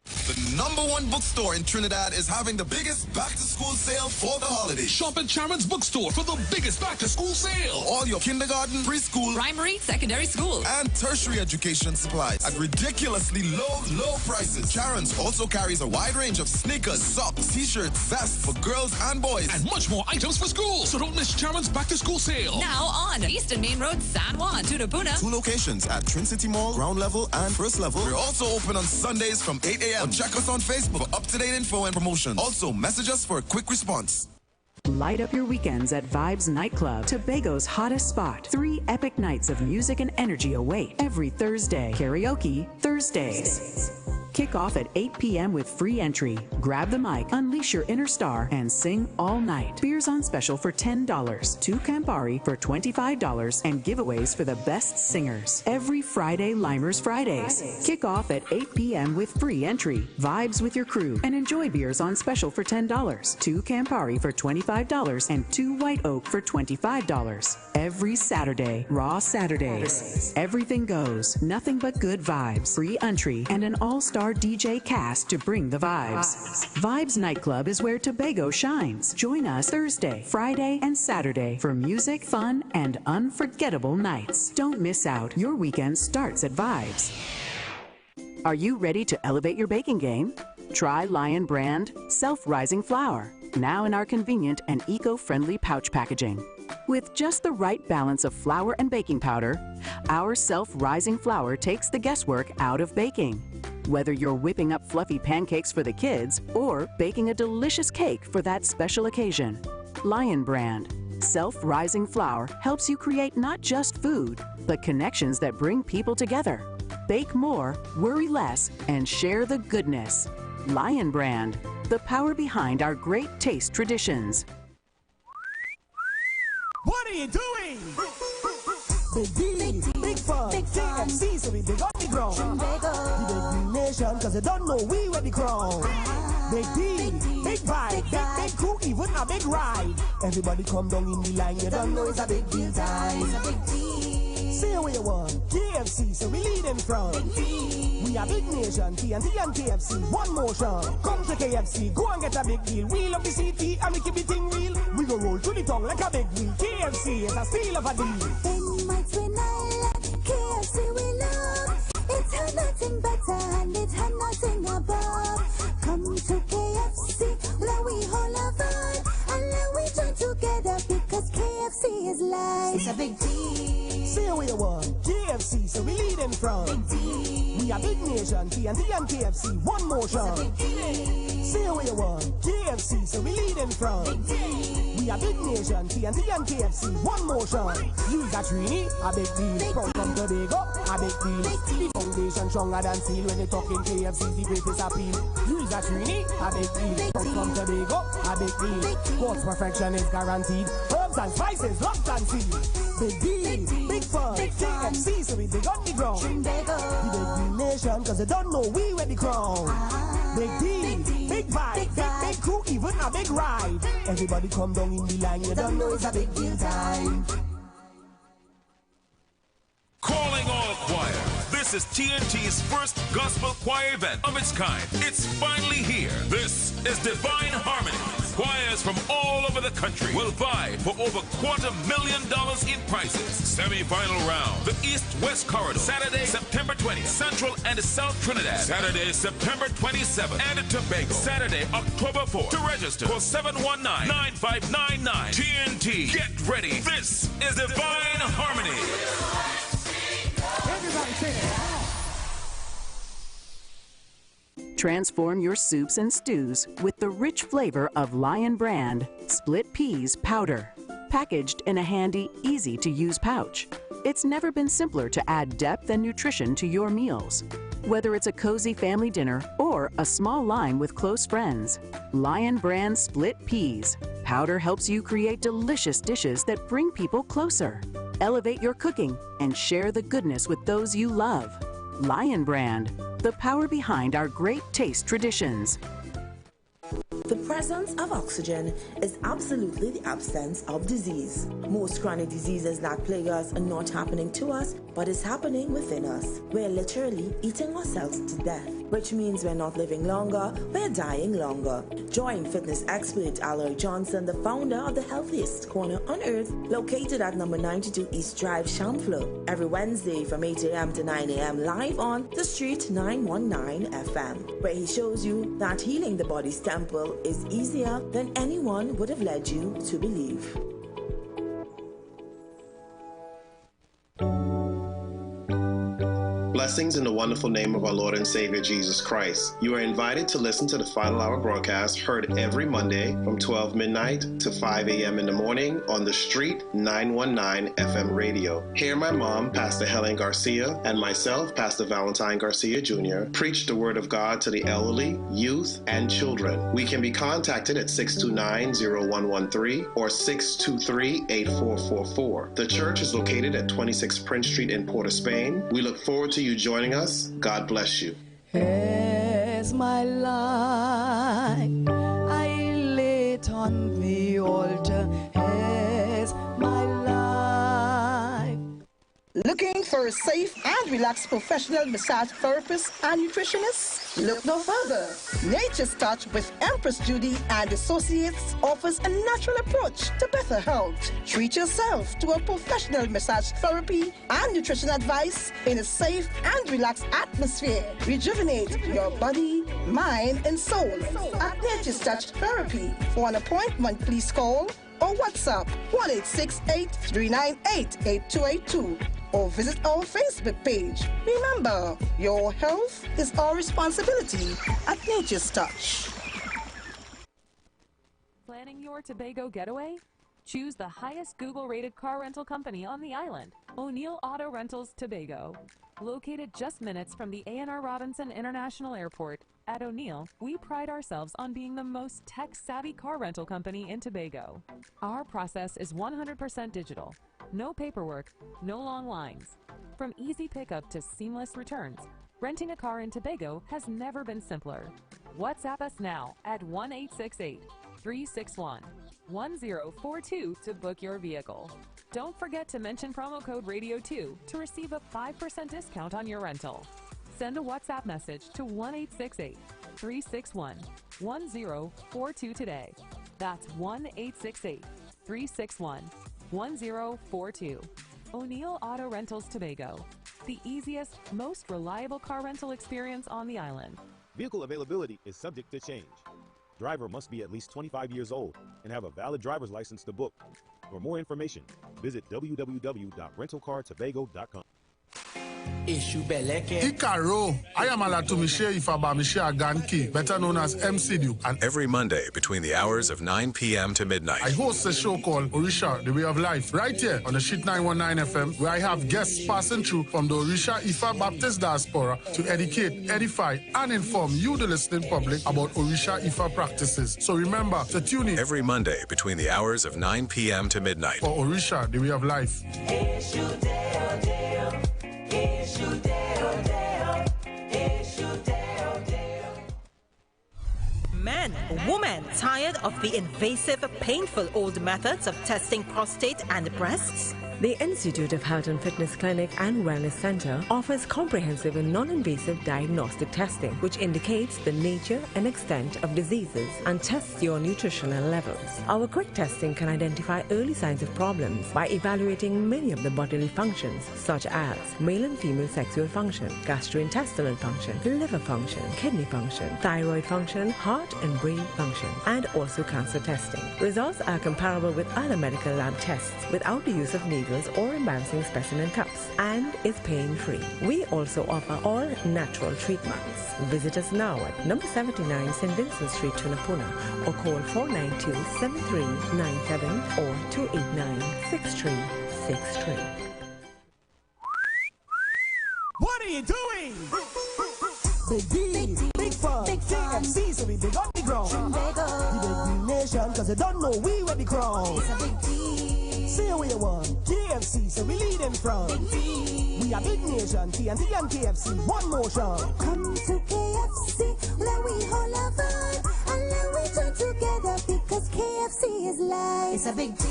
The #1 bookstore in Trinidad is having the biggest back-to-school sale for the holidays. Shop at Sharon's Bookstore for the biggest back-to-school sale. All your kindergarten, preschool, primary, secondary school, and tertiary education supplies at ridiculously low prices. Sharon's also carries a wide range of sneakers, socks, t-shirts, vests for girls and boys, and much more items for school. So don't miss Sharon's back-to-school sale. Now on Eastern Main Road, San Juan, Tunapuna. 2 locations at Trin City Mall, ground level and first level. We're also open on Sundays from 8 a.m. Check us on Facebook for up-to-date info and promotion. Also, message us for a quick response. Light up your weekends at Vibes Nightclub, Tobago's hottest spot. 3 epic nights of music and energy await every Thursday. Karaoke Thursdays. Kick off at 8 p.m. with free entry. Grab the mic, unleash your inner star, and sing all night. Beers on special for $10, 2 Campari for $25, and giveaways for the best singers. Every Friday, Limers Fridays. Kick off at 8 p.m. with free entry. Vibes with your crew and enjoy beers on special for $10, 2 Campari for $25, and 2 White Oak for $25. Every Saturday, Raw Saturdays. Everything goes, nothing but good vibes. Free entry and an all-star DJ cast to bring the vibes. Vibes Nightclub is where Tobago shines. Join us Thursday, Friday, and Saturday for music, fun, and unforgettable nights. Don't miss out. Your weekend starts at Vibes. Are you ready to elevate your baking game? Try Lion brand Self-Rising Flour, now in our convenient and eco-friendly pouch packaging. With just the right balance of flour and baking powder, our Self-Rising Flour takes the guesswork out of baking. Whether you're whipping up fluffy pancakes for the kids or baking a delicious cake for that special occasion, Lion brand Self-Rising Flour helps you create not just food, but connections that bring people together. Bake more, worry less, and share the goodness. Lion brand, the power behind our great taste traditions. What are you doing? Big D, big fun, TMC, so we big up the ground. The big nation, cause you don't know we wear the crown. Big D, big vibe, big crew, even a big ride. Everybody come down in the line, you don't know it's a big deal time. Say what you want, KFC, so we lead in front. We are big nation, TNT and KFC, one motion. Come to KFC, go and get a big deal. We love the city and we keep it thing real. We go roll to the tongue like a big wheel. KFC is a steal of a deal. In mites we not like KFC we love. It's had nothing better and it's had nothing above. Come to KFC, let we hold our vibe and let we join together because KFC is life. It's a big deal. Say what you want, KFC, so we lead in front. We are big nation, TNT and KFC, one motion. Say what you want, KFC, so we lead in front. We are big nation, TNT and KFC, one motion. Use a Trini, a big deal. From Tobago, a big deal. The foundation stronger than steel when they talking KFC, the greatest appeal. Use a Trini, a big deal. From Tobago, a big deal. God's perfection is guaranteed. Herbs and spices, locked and sealed. Big deal, big fun, KFC, so we dig on the ground. The big nation, cause you don't know we wear the crown. Big deal, big vibe, big crew, even a big ride. Everybody come down in the line, you don't know it's a big deal time. Calling This is TNT's first gospel choir event of its kind. It's finally here. This is Divine Harmony. Choirs from all over the country will vie for over $250,000 in prizes. Semi-final round, the East-West Corridor, Saturday, September 20th, Central and South Trinidad, Saturday, September 27th, and Tobago, Saturday, October 4th. To register, call 719-9599. TNT, get ready. This is Divine Harmony. Everybody say it. Transform your soups and stews with the rich flavor of Lion Brand Split Peas Powder. Packaged in a handy, easy-to-use pouch. It's never been simpler to add depth and nutrition to your meals. Whether it's a cozy family dinner or a small line with close friends, Lion Brand Split Peas Powder helps you create delicious dishes that bring people closer. Elevate your cooking and share the goodness with those you love. Lion Brand, the power behind our great taste traditions. The presence of oxygen is absolutely the absence of disease. Most chronic diseases that plague us are not happening to us, but is happening within us. We're literally eating ourselves to death, which means we're not living longer, we're dying longer. Join fitness expert Aloy Johnson, the founder of the healthiest corner on earth, located at number 92 East Drive, Chamfleur, every Wednesday from 8 a.m. to 9 a.m. live on The Street 919 FM, where he shows you that healing the body's temple is easier than anyone would have led you to believe. Blessings in the wonderful name of our Lord and Savior Jesus Christ. You are invited to listen to the Final Hour broadcast heard every Monday from 12 midnight to 5 a.m. in the morning on The Street 919 FM radio. Hear my mom, Pastor Helen Garcia, and myself, Pastor Valentine Garcia Jr., preach the Word of God to the elderly, youth, and children. We can be contacted at 629-0113 or 623-8444. The church is located at 26 Prince Street in Port of Spain. We look forward to you joining us. God bless you. As my life I lay it on the altar, as my life. Looking for a safe and relaxed professional massage therapist and nutritionist? Look no further. Nature's Touch with Empress Judy and Associates offers a natural approach to better health. Treat yourself to a professional massage therapy and nutrition advice in a safe and relaxed atmosphere. Rejuvenate your body, mind, and soul at Nature's Touch Therapy. For an appointment, please call or WhatsApp 1-868-398-8282 or visit our Facebook page. Remember, your health is our responsibility at Nature's Touch. Planning your Tobago getaway? Choose the highest Google-rated car rental company on the island, O'Neill Auto Rentals Tobago. Located just minutes from the A&R Robinson International Airport, at O'Neill, we pride ourselves on being the most tech-savvy car rental company in Tobago. Our process is 100% digital. No paperwork, no long lines. From easy pickup to seamless returns, renting a car in Tobago has never been simpler. WhatsApp us now at 1-868-361-1042 to book your vehicle. Don't forget to mention promo code RADIO2 to receive a 5% discount on your rental. Send a WhatsApp message to 1-868-361-1042 today. That's 1-868-361-1042. O'Neill Auto Rentals Tobago, the easiest, most reliable car rental experience on the island. Vehicle availability is subject to change. Driver must be at least 25 years old and have a valid driver's license to book. For more information, visit www.rentalcartobago.com. Ikaro, I am Alatumishe Ifabamishe Aganki, better known as MCDU. And every Monday between the hours of 9 p.m. to midnight, I host a show called Orisha, The Way of Life, right here on the Street 919 FM, where I have guests passing through from the Orisha Ifa Baptist Diaspora to educate, edify, and inform you, the listening public, about Orisha Ifa practices. So remember to tune in every Monday between the hours of 9 p.m. to midnight for Orisha, The Way of Life. Men, women tired of the invasive, painful old methods of testing prostate and breasts? The Institute of Health and Fitness Clinic and Wellness Center offers comprehensive and non-invasive diagnostic testing, which indicates the nature and extent of diseases and tests your nutritional levels. Our quick testing can identify early signs of problems by evaluating many of the bodily functions, such as male and female sexual function, gastrointestinal function, liver function, kidney function, thyroid function, heart and brain function, and also cancer testing. Results are comparable with other medical lab tests without the use of needles or embarrassing specimen cups, and is pain-free. We also offer all natural treatments. Visit us now at number 79 St. Vincent Street, Tunapuna, or call 492-7397 or 289-6363. What are you doing? Big D, big fun, KFC, so we big on the ground. The big nation, cause you don't know we where the crown. Say what you want, KFC, so we lead in front. We are big nation, TNT and KFC, one motion. Come to KFC, let we hold our vibe, and let we join together, because KFC is life. It's a big D.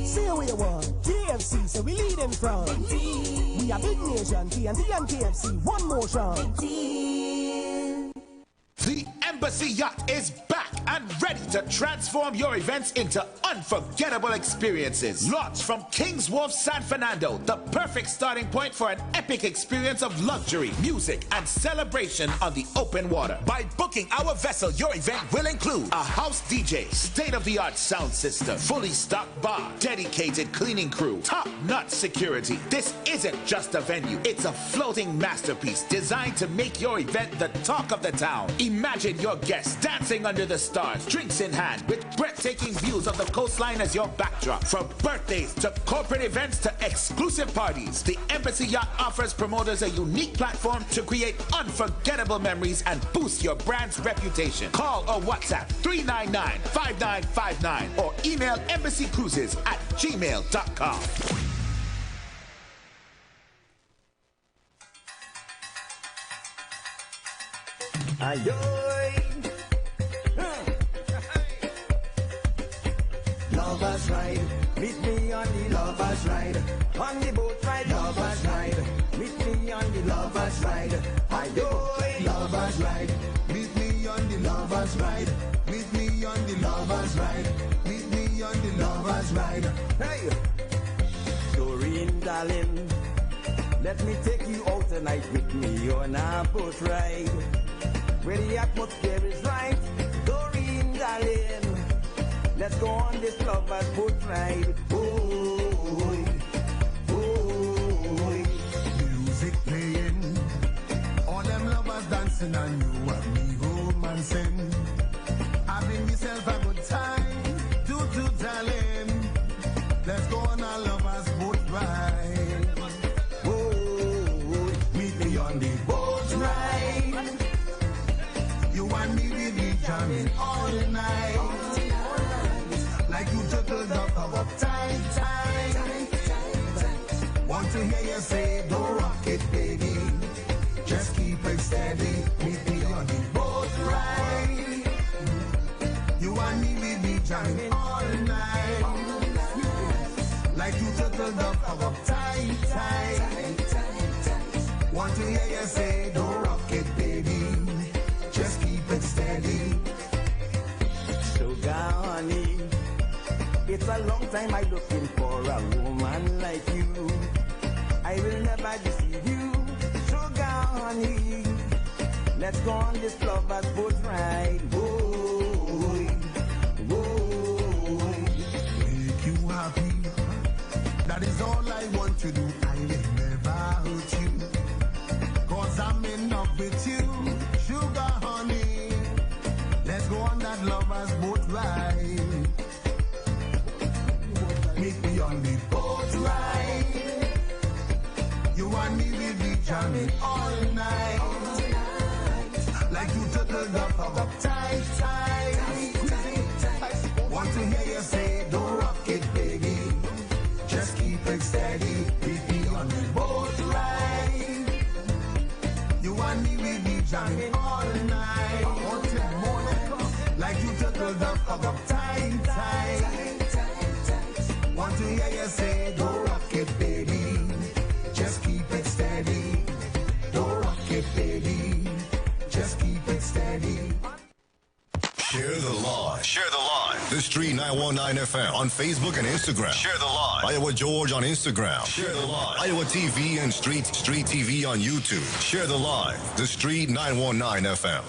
Say what you want, KFC, so we lead in front. We are big nation, TNT and KFC, one motion. The Embassy Yacht is back and ready to transform your events into unforgettable experiences. Launched from King's Wharf, San Fernando, the perfect starting point for an epic experience of luxury, music, and celebration on the open water. By booking our vessel, your event will include a house DJ, state-of-the-art sound system, fully stocked bar, dedicated cleaning crew, top-notch security. This isn't just a venue, it's a floating masterpiece designed to make your event the talk of the town. Imagine your guests dancing under the stars, drinks in hand, with breathtaking views of the coastline as your backdrop. From birthdays to corporate events to exclusive parties, the Embassy Yacht offers promoters a unique platform to create unforgettable memories and boost your brand's reputation. Call or WhatsApp 399-5959 or email embassycruises@gmail.com. Ayoy. Lovers ride, meet me on the lovers ride. On the boat ride, lovers ride. Meet me on the lovers ride. Ayoy. Lovers ride, meet me on the lovers ride. Meet me on the lovers ride. Meet me on the lovers ride. Hey, Doreen, darling, let me take you out tonight with me on a boat ride. Where the atmosphere is right, Doreen, darling, let's go on this lovers boat ride. Oh, music playing, all them lovers dancing, and you and me romancing, having yourself a good time. Do darling, let's go on a lovers boat ride. Oh, meet me on the boat ride. You and me, we be jamming all night. Like you juggled up tight. Want to hear you say, don't rock it, baby. Just keep it steady. Meet me on the boat ride. You and me, we be jamming all night. Like you juggled up tight. Want to hear you say, don't rock it, baby. Just keep it steady. Sugar honey, it's a long time I'm looking for a woman like you. I will never deceive you. Sugar honey, let's go on this lovers boat ride. Boy, make you happy. That is all I want to do. I will never hurt you, 'cause I'm in love with you. Sugar honey, let's go on that lovers boat ride. Meet me on the boat ride. You and me will be jamming all night. Like you juggled up tight. Want to hear you say, don't rock it, baby. Just keep it steady. Meet me on the boat ride. You and me will be jamming all night. Like you juggled up tight. Want to hear you say, don't rock it. Street 919 FM on Facebook and Instagram. Share the live. Iowa George on Instagram. Share the live. Iowa TV and Street TV on YouTube. Share the live. The Street 919 FM.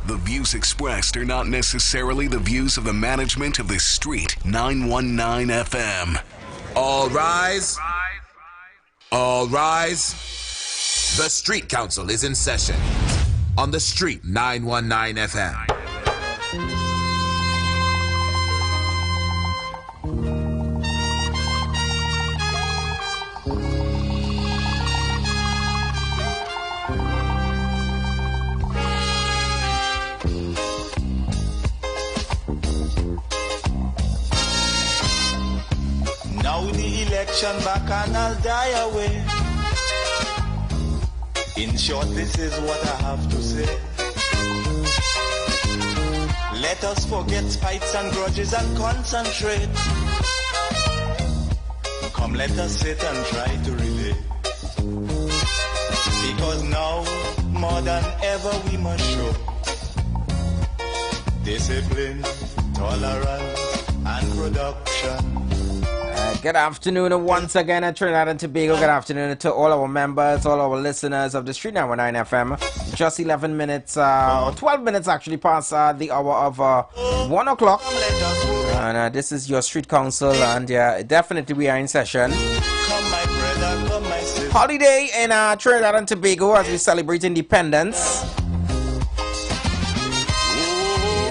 The views expressed are not necessarily the views of the management of the Street 919 FM. All rise. All rise. The Street Council is in session on the Street 919 FM. Now the election back and I'll die away. In short, this is what I have to say. Let us forget fights and grudges and concentrate. Come, let us sit and try to relate. Because now, more than ever, we must show discipline, tolerance, and production. Good afternoon once again at Trinidad and Tobago. Good afternoon to all our members, all our listeners of the Street 919 FM. Just 11 minutes, 12 minutes actually past the hour of 1 o'clock. And this is your Street Council, and definitely we are in session. Holiday in Trinidad and Tobago as we celebrate independence.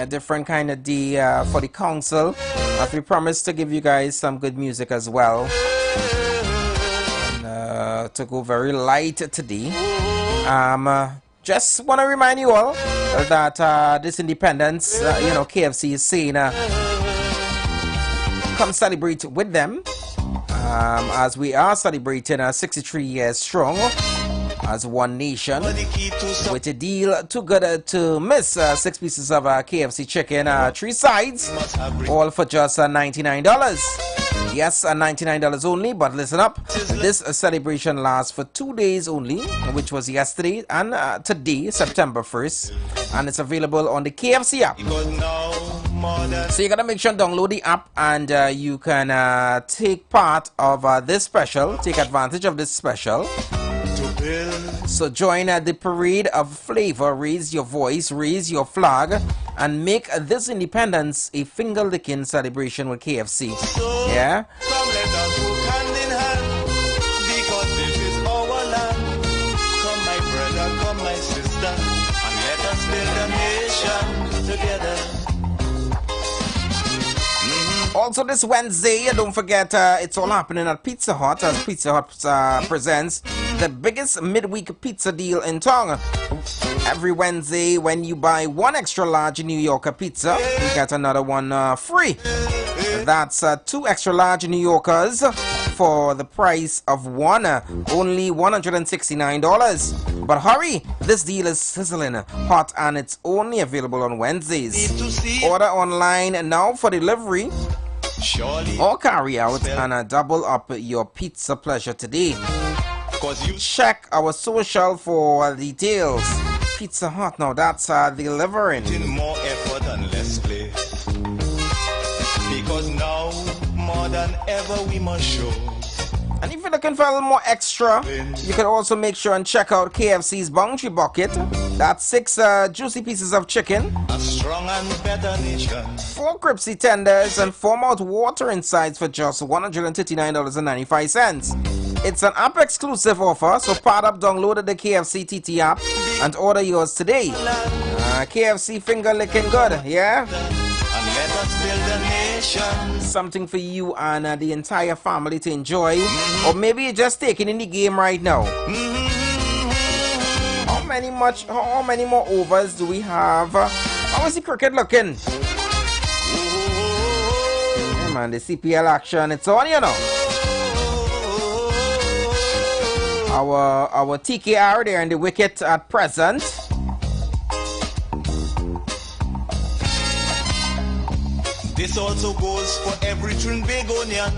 A different kind of day for the council, as we promised to give you guys some good music as well, and to go very light today. Just want to remind you all that this independence, KFC is saying come celebrate with them, as we are celebrating 63 years strong as one nation, with a deal too good to miss. 6 pieces of KFC chicken, 3 sides, all for just $99. Yes, $99 only, but listen up. This celebration lasts for 2 days only, which was yesterday and today, September 1st, and it's available on the KFC app. So you gotta make sure to download the app, and you can take part of this special, take advantage of this special. So join the parade of flavor, raise your voice, raise your flag, and make this independence a finger-licking celebration with KFC. Yeah? Come, let us work hand in hand, because this is our land. Come, my brother, come, my sister, and let us build a nation together. Also this Wednesday, don't forget, it's all happening at Pizza Hut, as Pizza Hut presents the biggest midweek pizza deal in town. Every Wednesday, when you buy 1 extra large New Yorker pizza, you get another one free. That's 2 extra large New Yorkers for the price of 1, only $169. But hurry, this deal is sizzling hot, and it's only available on Wednesdays. Order online now for delivery or carry out, and double up your pizza pleasure today. Check our social for details. Pizza Hut, now that's delivering. More effort and less play. Because now, more than ever, we must show. And if you're looking for a little more extra, you can also make sure and check out KFC's Bounty Bucket. That's 6 juicy pieces of chicken, a strong and better nation, 4 crispy tenders, and 4 mouth-watering sides for just $139.95. It's an app-exclusive offer, so part up, download the KFC TT app, and order yours today. KFC finger-licking good, yeah? And let us build a nation. Something for you and the entire family to enjoy, or maybe you're just taking in the game right now. How many more overs do we have? How is the cricket looking? Yeah, man, the CPL action, it's on, you know. Our TKR there in the wicket at present. This also goes for every Trinbagonian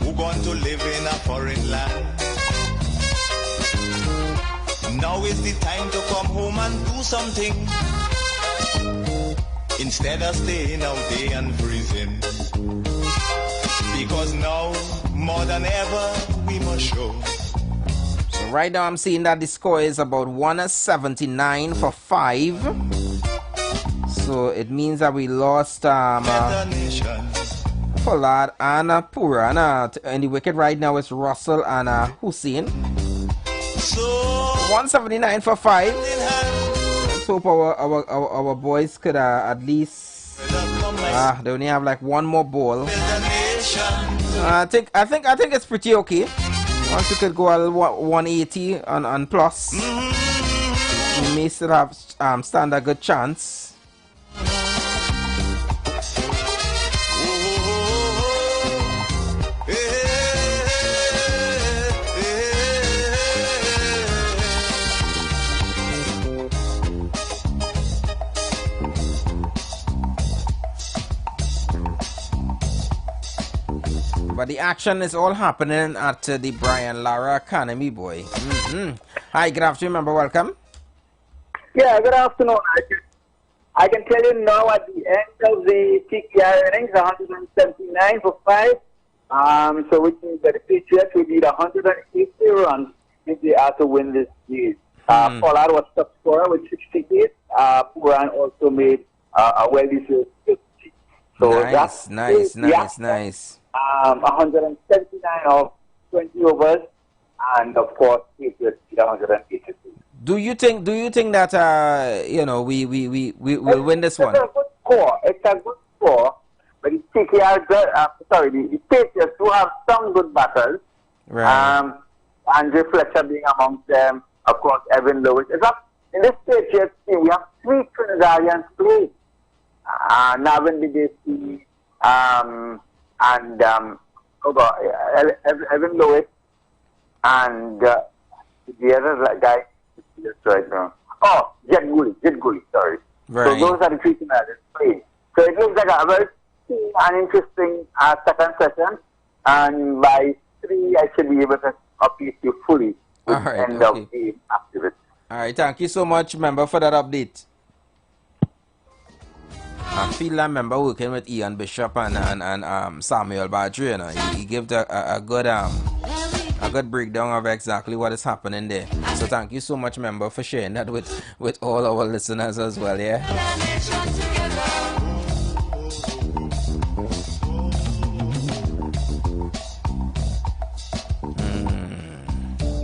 who going to live in a foreign land. Now is the time to come home and do something, instead of staying out there and freezing. Because now, more than ever, we must show. So right now I'm seeing that the score is about 179 for 5. So it means that we lost Pollard and Pura. And the wicket right now is Russell and Hussein. 179 for 5. Let's hope our boys could at least they only have like one more ball. I think it's pretty okay. Once we could go a 180 and plus, we may still have stand a good chance. But the action is all happening at the Brian Lara Academy, boy. Hi, good afternoon, member. Welcome. Yeah, good afternoon. I can tell you now at the end of the TKR innings, 179 for 5. So which means that the Patriots will need 180 runs if they are to win this series. Pollard was top scorer with 68. Puran also made a well-deserved 50. So nice. 179 of 20 overs, and of course, Patriots did 182. Do you think that we will win this one? It's a good score. It's a good score, but the TKR, the Patriots do have some good batters. Right. Andre Fletcher being amongst them. Of course, Evan Lewis. In this Patriots team, we have 3 Trinidadians playing. Navin Bidesi, and Evan Lewis, and the other guy right now. Oh, Jet Gully, sorry. Right. So those are the 3 Trinidadians playing. So it looks like a very an interesting second session, and by 3 I should be able to update you fully with the end of the activity. All right, thank you so much, member, for that update. I feel that member working with Ian Bishop and Samuel Badri, you know, he gave a good breakdown of exactly what is happening there. So thank you so much, member, for sharing that with all our listeners as well, yeah?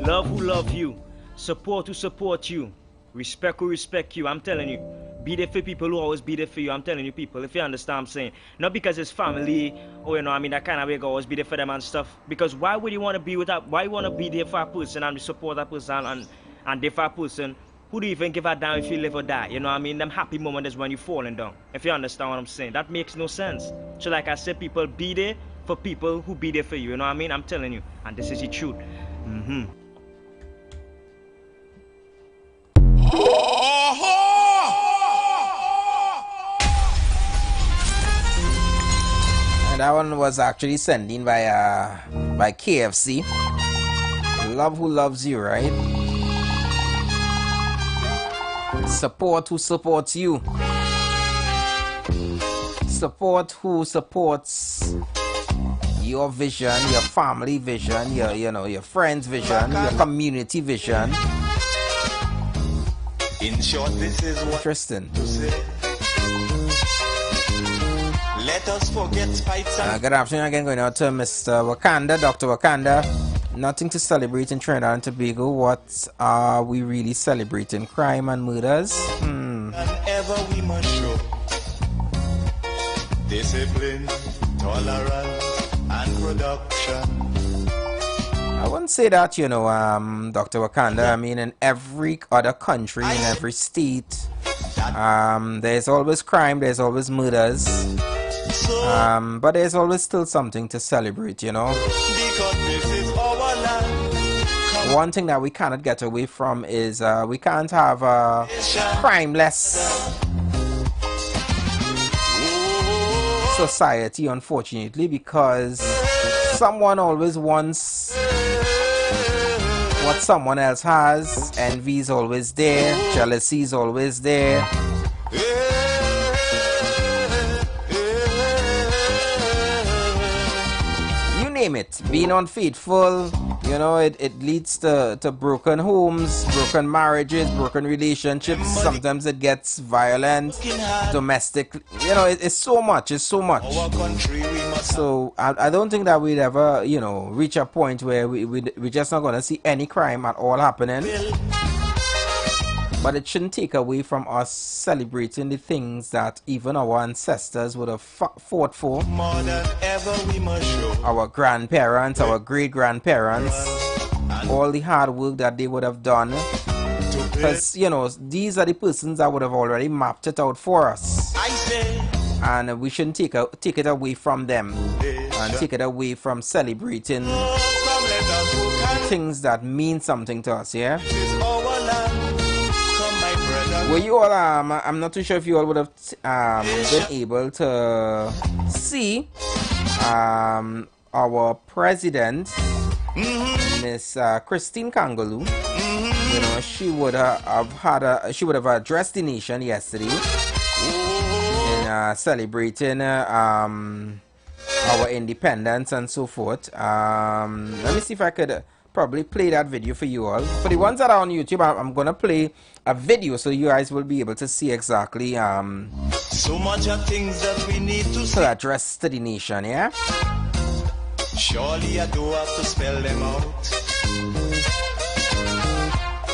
Love who love you, support who support you, respect who respect you. I'm telling you, be there for people who always be there for you. I'm telling you, people, if you understand what I'm saying. Not because it's family or, that kind of way, always be there for them and stuff. Because why would you want to be with that? Why you want to be there for a person and support that person and there for a person who do you even give a damn if you live or die? You know what I mean? Them happy moment is when you're falling down. If you understand what I'm saying. That makes no sense. So like I said, people, be there for people who be there for you. You know what I mean? I'm telling you. And this is the truth. And that one was actually sent in by KFC. Love who loves you, right? Support who supports you. Support who supports your vision, your family vision, your friends' vision, your community vision. In short, this is what Tristan. to say. Let us forget spite and Good afternoon again, going out to Mr. Wakanda, Dr. Wakanda. Nothing to celebrate in Trinidad and Tobago. What are we really celebrating? Crime and murders? ever we must show discipline, tolerance, and production. I wouldn't say that, Dr. Wakanda. I mean, in every other country, in every state, there's always crime, there's always murders. But there's always still something to celebrate, Because this is our land. One thing that we cannot get away from is we can't have a crimeless society, unfortunately, because someone always wants what someone else has. Envy is always there. Jealousy is always there. You name it. Being unfaithful, you know, it leads to broken homes, broken marriages, broken relationships. Sometimes it gets violent, domestic. You know, it's so much. It's so much. So I don't think that we'd ever, you know, reach a point where we're just not going to see any crime at all happening. But it shouldn't take away from us celebrating the things that even our ancestors would have fought for. More than ever we must show. Our grandparents, our great-grandparents, all the hard work that they would have done. Because, you know, these are the persons that would have already mapped it out for us. And we shouldn't take it away from them. And take it away from celebrating things that mean something to us, yeah? Were you all, I'm not too sure if you all would have been able to see our president, Miss Christine Kangaloo. You know, she would have addressed the nation yesterday in celebrating our independence and so forth. Let me see if I could probably play that video for you all. For the ones that are on YouTube, I'm gonna play a video so you guys will be able to see exactly so much of things that we need to address to the nation, yeah? Surely I do have to spell them out.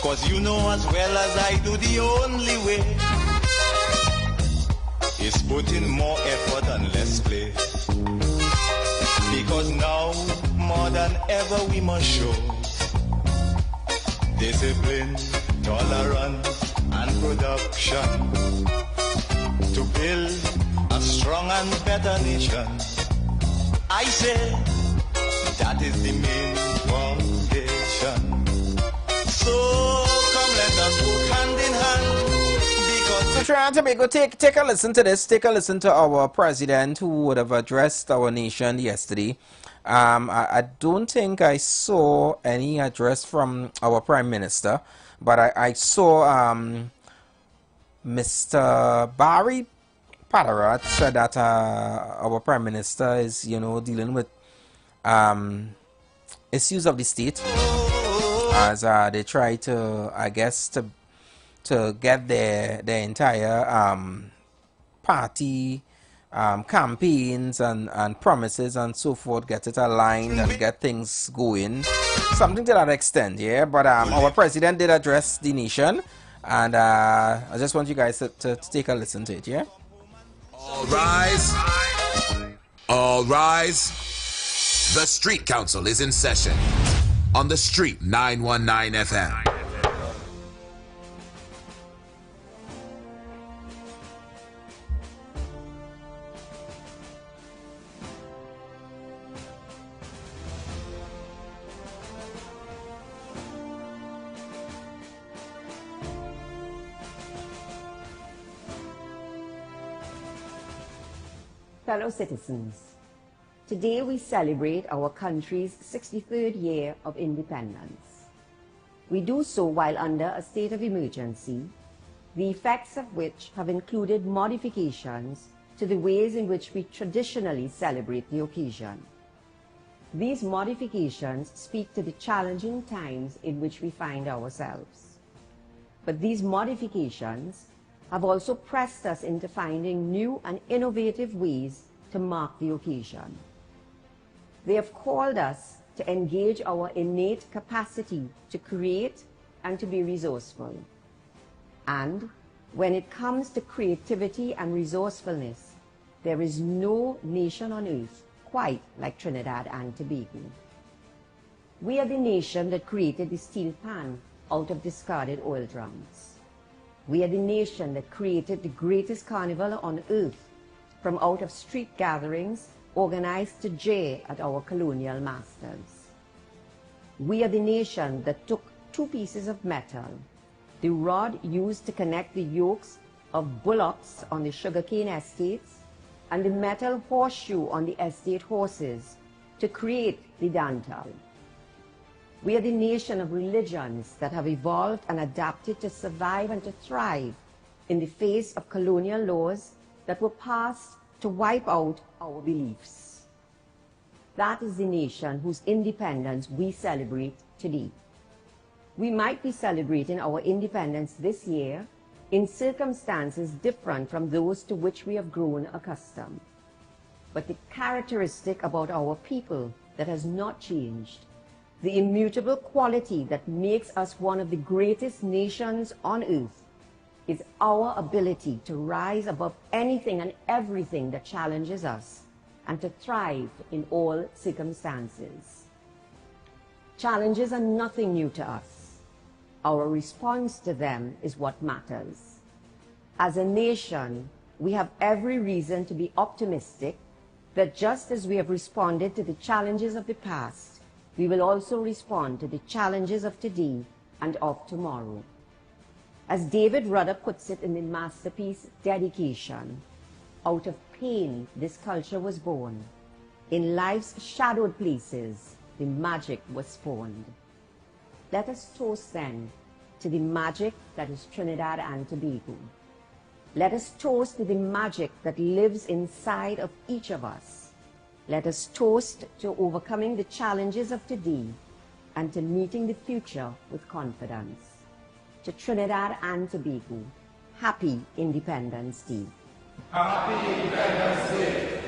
Cause you know as well as I do, the only way is put in more effort and less play. Because now, more than ever, we must show discipline, tolerance, and production to build a strong and better nation. I say that is the main foundation. So come let us work hand in hand. So Trinidad and Tobago, take a listen to this. Take a listen to our president who would have addressed our nation yesterday. I don't think I saw any address from our prime minister, but I saw Mr. Barry Padarat said that our prime minister is, you know, dealing with issues of the state as they try to, I guess, to get their entire party campaigns and promises and so forth, get it aligned and get things going, something to that extent, yeah. But our president did address the nation, and I just want you guys to take a listen to it, yeah. All rise. All rise. The Street Council is in session on the Street 919 FM. Fellow citizens, today we celebrate our country's 63rd year of independence. We do so while under a state of emergency, the effects of which have included modifications to the ways in which we traditionally celebrate the occasion. These modifications speak to the challenging times in which we find ourselves. But these modifications have also pressed us into finding new and innovative ways to mark the occasion. They have called us to engage our innate capacity to create and to be resourceful. And when it comes to creativity and resourcefulness, there is no nation on earth quite like Trinidad and Tobago. We are the nation that created the steel pan out of discarded oil drums. We are the nation that created the greatest carnival on earth from out of street gatherings organized to jeer at our colonial masters. We are the nation that took two pieces of metal, the rod used to connect the yokes of bullocks on the sugarcane estates and the metal horseshoe on the estate horses, to create the dantal. We are the nation of religions that have evolved and adapted to survive and to thrive in the face of colonial laws that were passed to wipe out our beliefs. That is the nation whose independence we celebrate today. We might be celebrating our independence this year in circumstances different from those to which we have grown accustomed. But the characteristic about our people that has not changed, the immutable quality that makes us one of the greatest nations on earth, is our ability to rise above anything and everything that challenges us and to thrive in all circumstances. Challenges are nothing new to us. Our response to them is what matters. As a nation, we have every reason to be optimistic that just as we have responded to the challenges of the past, we will also respond to the challenges of today and of tomorrow. As David Rudder puts it in the masterpiece Dedication, out of pain this culture was born. In life's shadowed places, the magic was spawned. Let us toast then to the magic that is Trinidad and Tobago. Let us toast to the magic that lives inside of each of us. Let us toast to overcoming the challenges of today and to meeting the future with confidence. To Trinidad and Tobago, Happy Independence Day. Happy Independence Day.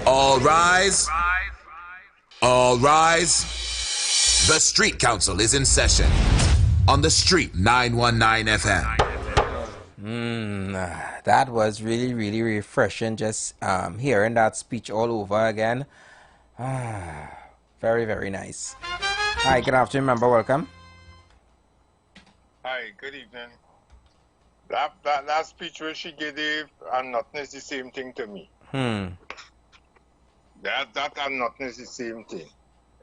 All rise. All rise. The Street Council is in session on the Street 919 FM. That was really, really refreshing, just hearing that speech all over again. Very, very nice. Hi, good afternoon, member. Welcome. Hi, good evening. That speech which she gave and nothing is the same thing to me. That and nothing is the same thing.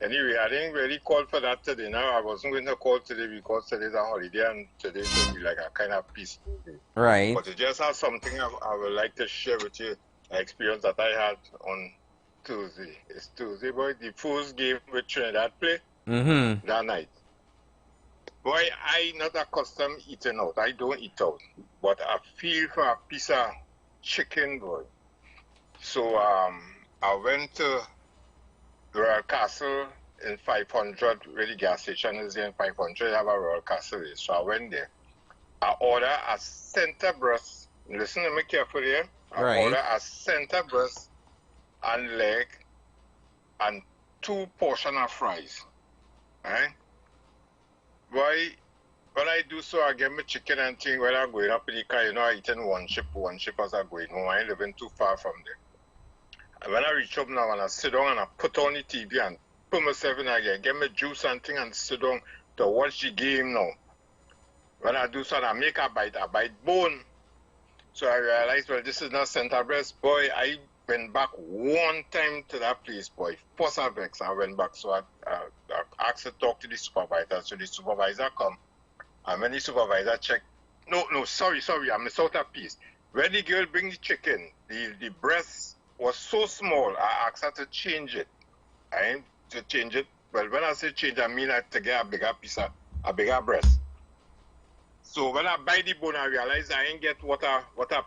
Anyway, I didn't really call for that today. Now I wasn't going to call today because today's a holiday and today should be like a kind of peaceful day. Right. But it just has something I would like to share with you. An experience that I had on Tuesday. It's Tuesday, boy. The first game with Trinidad play that night. Boy, I not accustomed eating out. I don't eat out. But I feel for a piece of chicken, boy. So I went to Royal Castle in 500, where the gas station is in 500, have a Royal Castle. So I went there. I ordered a center breast. Listen to me carefully here. I ordered a center breast and leg and 2 portions of fries. Right? Why? When I do so, I get my chicken and thing when I'm going up in the car, you know, I eating one chip as I'm going home. I ain't living too far from there. And when I reach up now and I sit down and I put on the TV and put myself in again, get my juice and thing and sit down to watch the game now. When I do so, I make a bite bone. So I realized, well, this is not center breast. Boy, I went back one time to that place, boy. First I vexed, I went back. So I asked to talk to the supervisor. So the supervisor come. And when the supervisor check, sorry, I missed out a piece. When the girl bring the chicken, the breast was so small, I asked her to change it. Well, when I say change, I mean I to get a bigger piece of a bigger breast. So when I buy the bone, I realized I ain't get what I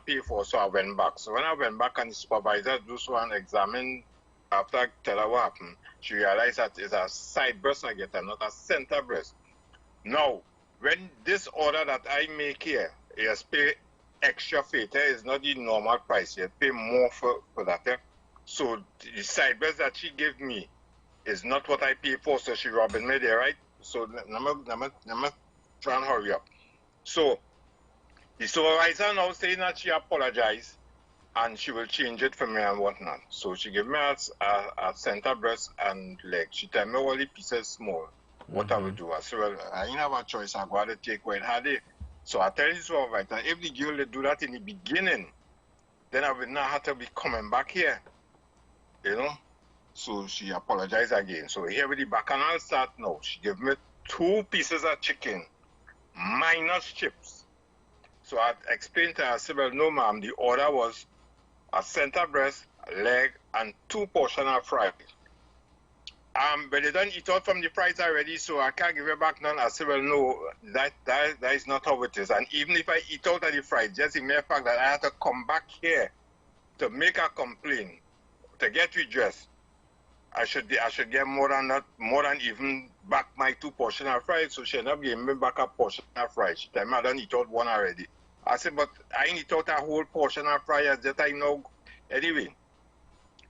pay for, so I went back. So when I went back and the supervisor do so and examine after I tell her what happened, she realized that it's a side breast I get and not a center breast. Now, when this order that I make here, you pay extra for it, it's not the normal price, you pay more for that. So the side breast that she gave me is not what I pay for, so she robbing me there, right? So let me try and hurry up. So the supervisor now saying that she apologized and she will change it for me and whatnot. So she gave me a center breast and leg. She tell me all the pieces small. What I will do. I said, well, I didn't have a choice. I'm going to take what it had it. So I tell the supervisor, if the girl do that in the beginning, then I would not have to be coming back here. You know? So she apologized again. So here with the bacchanal start now. She gave me 2 pieces of chicken, minus chips. So I explained to her, I said, well, no, ma'am, the order was a center breast, a leg, and 2 portions of fries. But they don't eat out from the fries already, so I can't give you back none. I said, well, no, that is not how it is. And even if I eat out of the fries, just the mere fact that I have to come back here to make a complaint, to get redress, I should get more than that, more than even back my 2 portions of fries. So she ended up giving me back a portion of fries. She told me I don't eat out one already. I said, but I ain't eat out a whole portion of fries that I know. Anyway,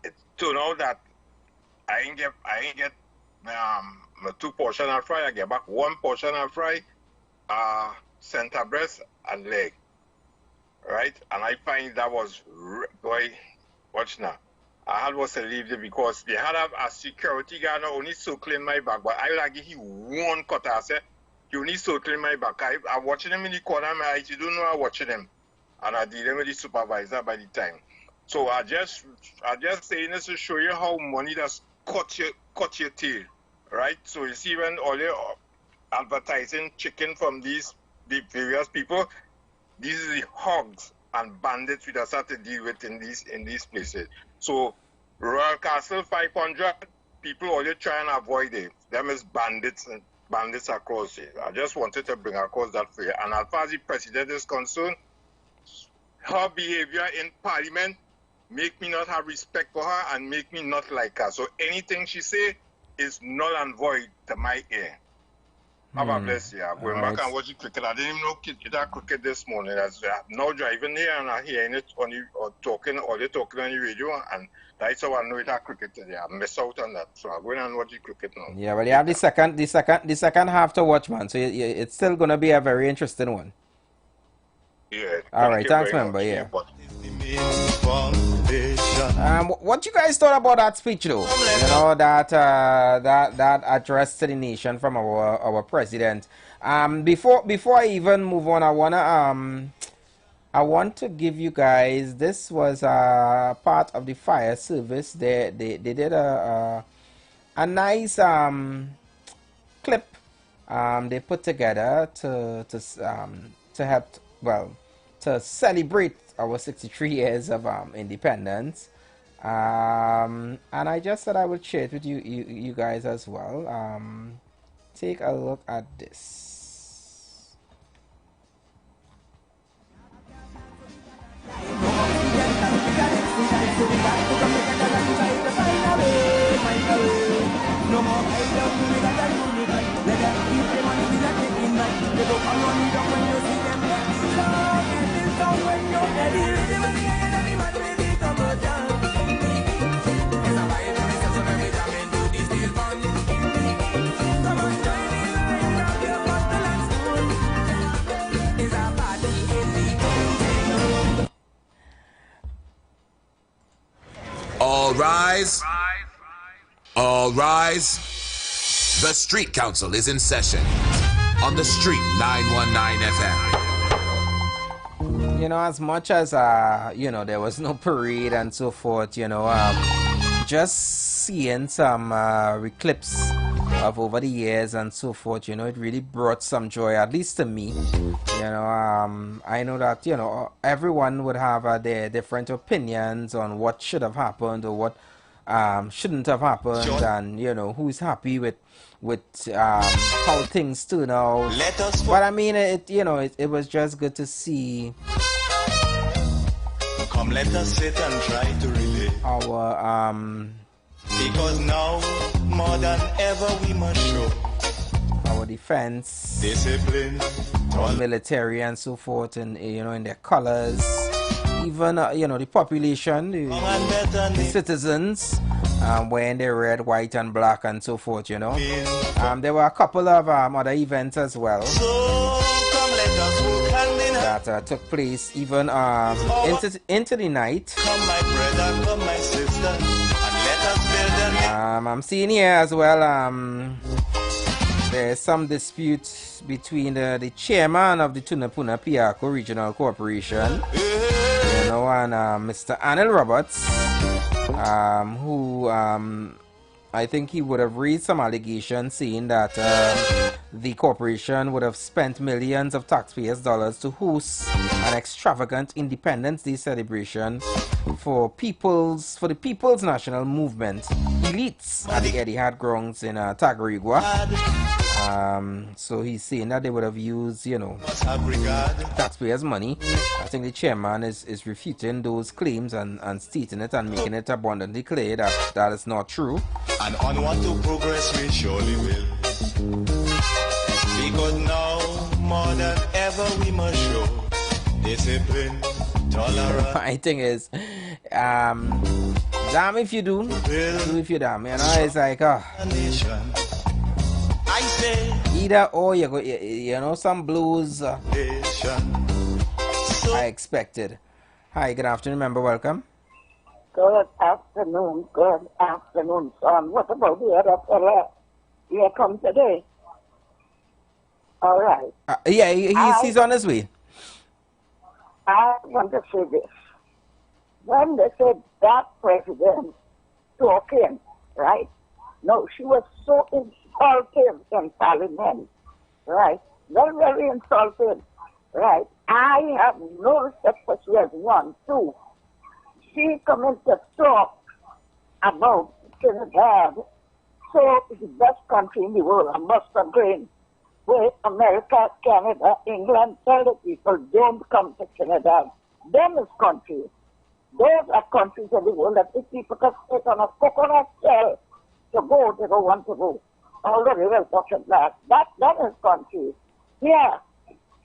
it turned out that I ain't get my 2 portions of fry. I get back 1 portion of fry, center breast and leg. Right? And I find that was, boy, watch now. I had was to leave it because they had a security guard not only circling my back, but I like he one cut. I said, he only circling my back. I watching him in the corner, my eyes, you don't know I'm watching him. And I dealing with the supervisor by the time. So I just saying this to show you how money does cut your tail, right? So you see when all your advertising chicken from the various people, these are the hogs and bandits we just have to deal with in these places. So Royal Castle 500, people always try and avoid it. Them is bandits and bandits across it. I just wanted to bring across that for you. And as far as the president is concerned, her behavior in parliament make me not have respect for her and make me not like her. So anything she say is null and void to my ear. Have a blessed year. I'm going back and watch the cricket. I didn't even know it had cricket this morning. I'm now driving here and I'm hearing it on the talking on the radio, and that's how I know it had cricket today. I miss out on that. So I'm going and watch the cricket now. Yeah, well, you have the second half to watch, man. So it's still gonna be a very interesting one. Yeah. All right, thanks, member. Yeah. What you guys thought about that speech, though? You know, that address to the nation from our president. Before I even move on, I want to give you guys. This was part of the fire service. They did a nice clip they put together to help, well, to celebrate our 63 years of independence, and I just said I would share it with you guys as well. Take a look at this. All rise. All rise. The Street Council is in session on the Street 919 FM. You know, as much as you know, there was no parade and so forth, you know, just seeing some clips of over the years and so forth, you know, it really brought some joy, at least to me. You know, I know that, you know, everyone would have their different opinions on what should have happened or what shouldn't have happened, sure. And you know, who's happy with how things turn out. But I mean, it was just good to see. Come, let us sit and try to relate our because now more than ever we must show our defense, discipline, our military and so forth, and you know, in their colors. Even you know, the population, the citizens, wearing their red, white, and black, and so forth. You know, there were a couple of other events as well that took place even into the night. Come, my brother, come, my sister, and let us build I'm seeing here as well. There's some disputes between the chairman of the Tunapuna Piarco Regional Corporation, you know, and Mr. Anil Roberts, who I think he would have raised some allegations saying that the corporation would have spent millions of taxpayers' dollars to host an extravagant Independence Day celebration for the People's National Movement elites at the Etihad grounds in Tagarigua. So he's saying that they would have used, taxpayers' money. I think the chairman is refuting those claims and stating it and making it abundantly clear that that is not true. And onward to progress we surely will. Because now, more than ever, we must show discipline, tolerance. My thing is, damn if you do if you damn. It's like, I say, either or you go, some blues I expected. Hi, good afternoon, member, welcome. Good afternoon, son. What about the other fella? You come today? All right. Yeah, he's on his way. I want to say this. When they said that president talking, right? No, she was so insulting in Parliament, right? Very, very insulting, right? I have no respect for she has one, two. She coming to talk about Trinidad, so it's the best country in the world, I must agree. Where America, Canada, England tell the people don't come to Trinidad. Them is countries. Those are countries of the world that if people can sit on a coconut shell to go, they don't want to go. All the river talking that. That is country. Yeah,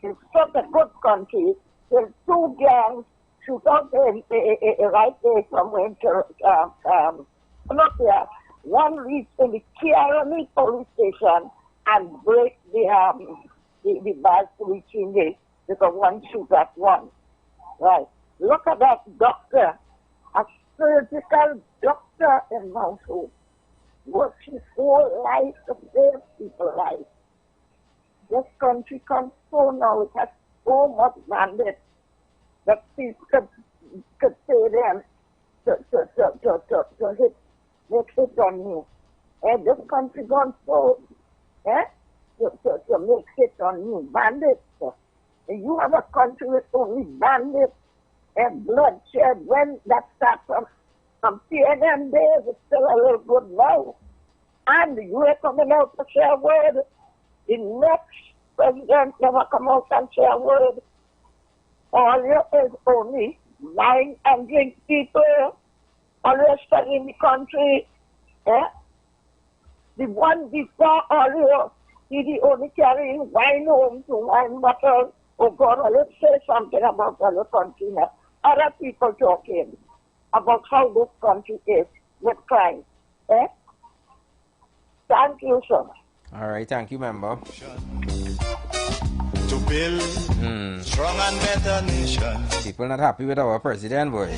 it's such a good country. There's two gangs shoot out right there somewhere in not there. One reached in the Kiarani police station and break the bars reaching it because one shoot at one. Right. Look at that doctor, a surgical doctor in Mount Hope. Works his whole life to save people's lives. This country comes so now, it has so much bandits that people could say them to make hit on you. And this country gone so, to make hit on you. Bandits. And you have a country with only bandits and bloodshed. When that starts from CNN days, it's still a little good now. And you are coming out to share word. The next president never come out and share word. All you is only wine and drink people. All you study in the country. The one before all you, he only carrying wine home to wine bottles. Oh God, let's say something about other country now. Other people talking about how this country is with crime. Thank you, sir. All right, thank you, member. To build strong and better nation. People not happy with our president, boy.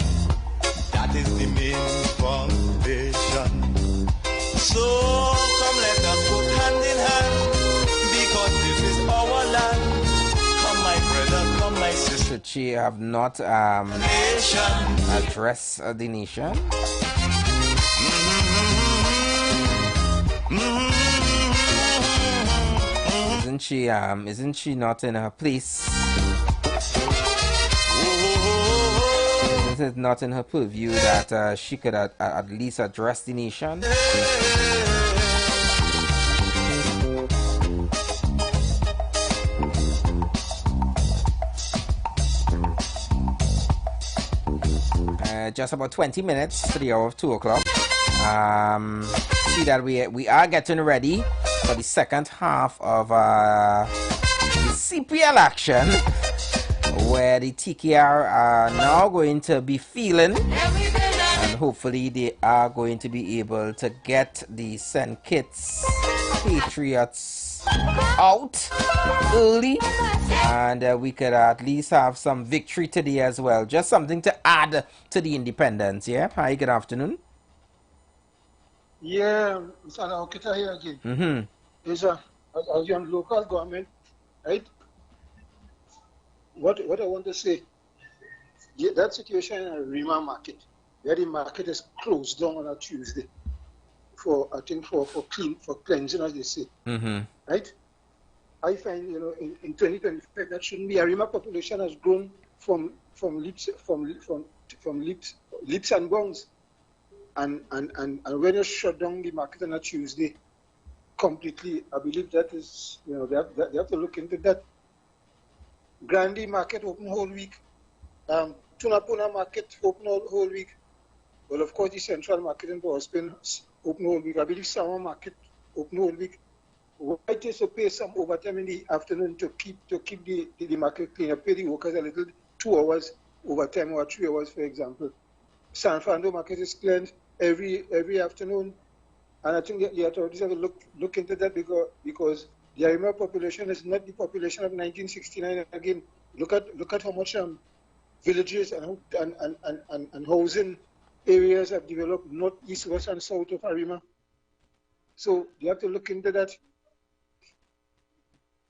That is the main foundation. So come let us put hand in hand, because this is our land. Come my brother, come my sister. Should she have not addressed the nation? Isn't she not in her place? Isn't it not in her purview that she could at least address the nation? Just about 20 minutes to the hour of 2 o'clock. See that we are getting ready for the second half of the CPL action, where the TKR are now going to be feeling, and hopefully they are going to be able to get the St. Kitts Patriots out early, and we could at least have some victory today as well. Just something to add to the independence. Yeah. Hi, good afternoon. Yeah, Mr. Okita here again. Is as your local government, right? What I want to say, that situation in the Rima market, where the market is closed down on a Tuesday, I think for cleansing, as they say. Right? I find, you know, in 2025 that shouldn't be. Arima population has grown from leaps and bounds, and when you shut down the market on a Tuesday completely, I believe that is, you know, they have to look into that. Grandi market open whole week, Tunapuna market open whole week. Well, of course, the central market in Boston open whole week. I believe summer market open whole week. Why just to pay some overtime in the afternoon to keep the market clean? Pay the workers a little 2 hours overtime or 3 hours, for example. San Fernando market is cleansed every afternoon, and I think that the authorities have to look into that because the Arima population is not the population of 1969. Again, look at how much villages and housing areas have developed north, east, west, and south of Arima. So they have to look into that.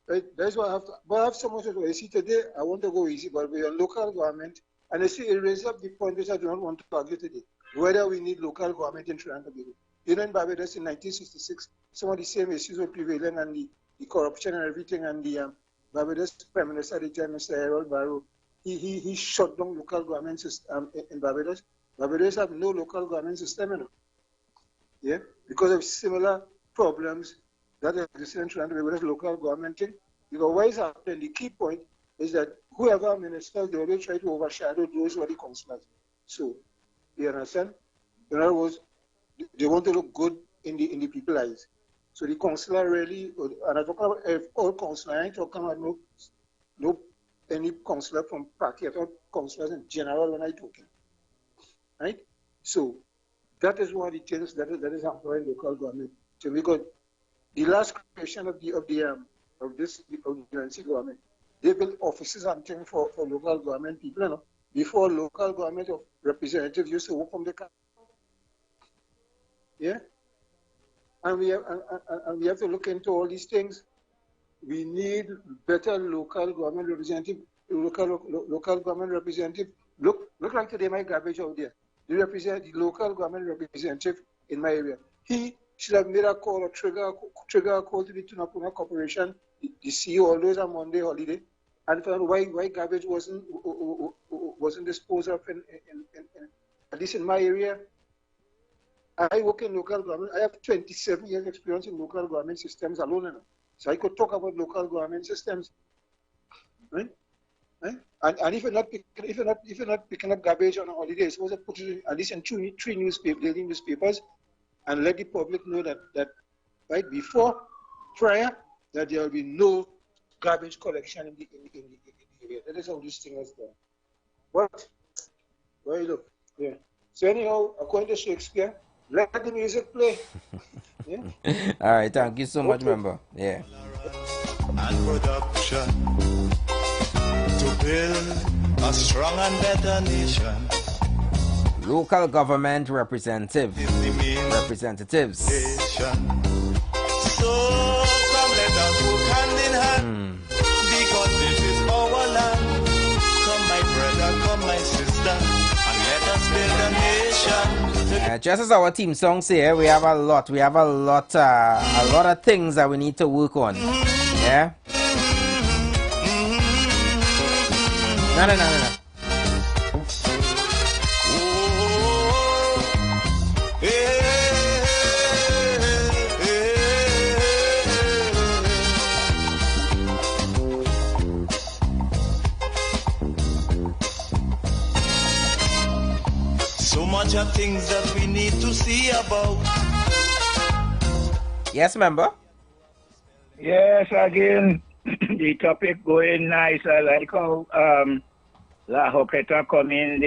Right? That's why I have to. But I have so much to do. You see, today I want to go easy, but we are local government, and I see it raises up the point which I do not want to argue today. Whether we need local government in Trinidad and Tobago. You know, in Barbados in 1966, some of the same issues were prevalent, and the corruption and everything, and the Barbados Prime Minister at the time, Mr. Harold Barrow, he shut down local government system in Barbados. Barbados have no local government system, you know. Yeah, because of similar problems that exist in Trinidad and Tobago, local government thing. Because what is happening, the key point is that whoever ministers, they always try to overshadow those who are the councillors. So, you understand? In other words, they want to look good in the people's eyes. So the councillor really, and I'm talking about all councillors, I ain't talking about no any councillor from party, I thought councillors in general when I talking. Right? So that is one of the things that is happening in local government. So because the last creation of the UNC government, they built offices and things for local government people, you know. Before local government of representatives used to work from the country. Yeah? And we have to look into all these things. We need better local government representative, local government representative. Look like today my garbage out there. The local government representative in my area. He should have made a call or trigger a call to the Tunapuna Corporation, the CEO, always on Monday holiday, and found out why garbage wasn't disposed of in at least in my area. I work in local government. I have 27 years experience in local government systems alone, you know. So I could talk about local government systems, right? Right? And if you're not picking up garbage on a holiday, you're supposed to put it in, at least in three daily newspapers, and let the public know that right prior that there will be no garbage collection in the area. That is how this thing is done. What? Well, look, yeah. So anyhow, according to Shakespeare, let the music play. Yeah? All right, thank you so much, member. Yeah. And production to build a strong and better nation. Local government representatives. So come let us work hand in hand, because this is our land. Come my brother, come my sister, and let us build a nation. Just as our team song say, we have a lot of things that we need to work on. Yeah. No. So much of things that we need to see about. Yes, member. Yes, again, the topic going nice. I like how La Hoqueta come in,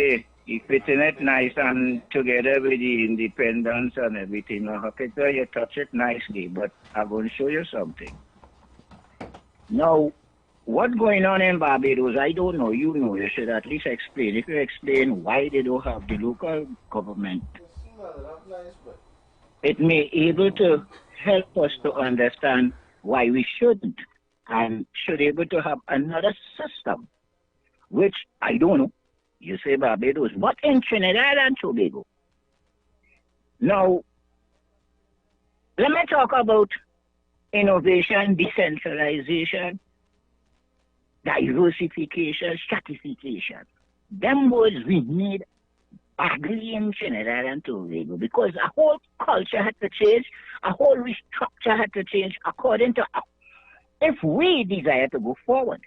he fitting it nice and together with the independence and everything. La Hoqueta, you touch it nicely, but I'm going to show you something. Now, what's going on in Barbados, I don't know. You know, you should at least explain. If you explain why they don't have the local government, it may be able to help us to understand why we shouldn't and should able to have another system, which I don't know. You say Barbados, but in Trinidad and Tobago. Now, let me talk about innovation, decentralization, diversification, stratification. Them words we need badly in Trinidad and Tobago because a whole culture had to change, a whole restructure had to change according to if we desire to go forward.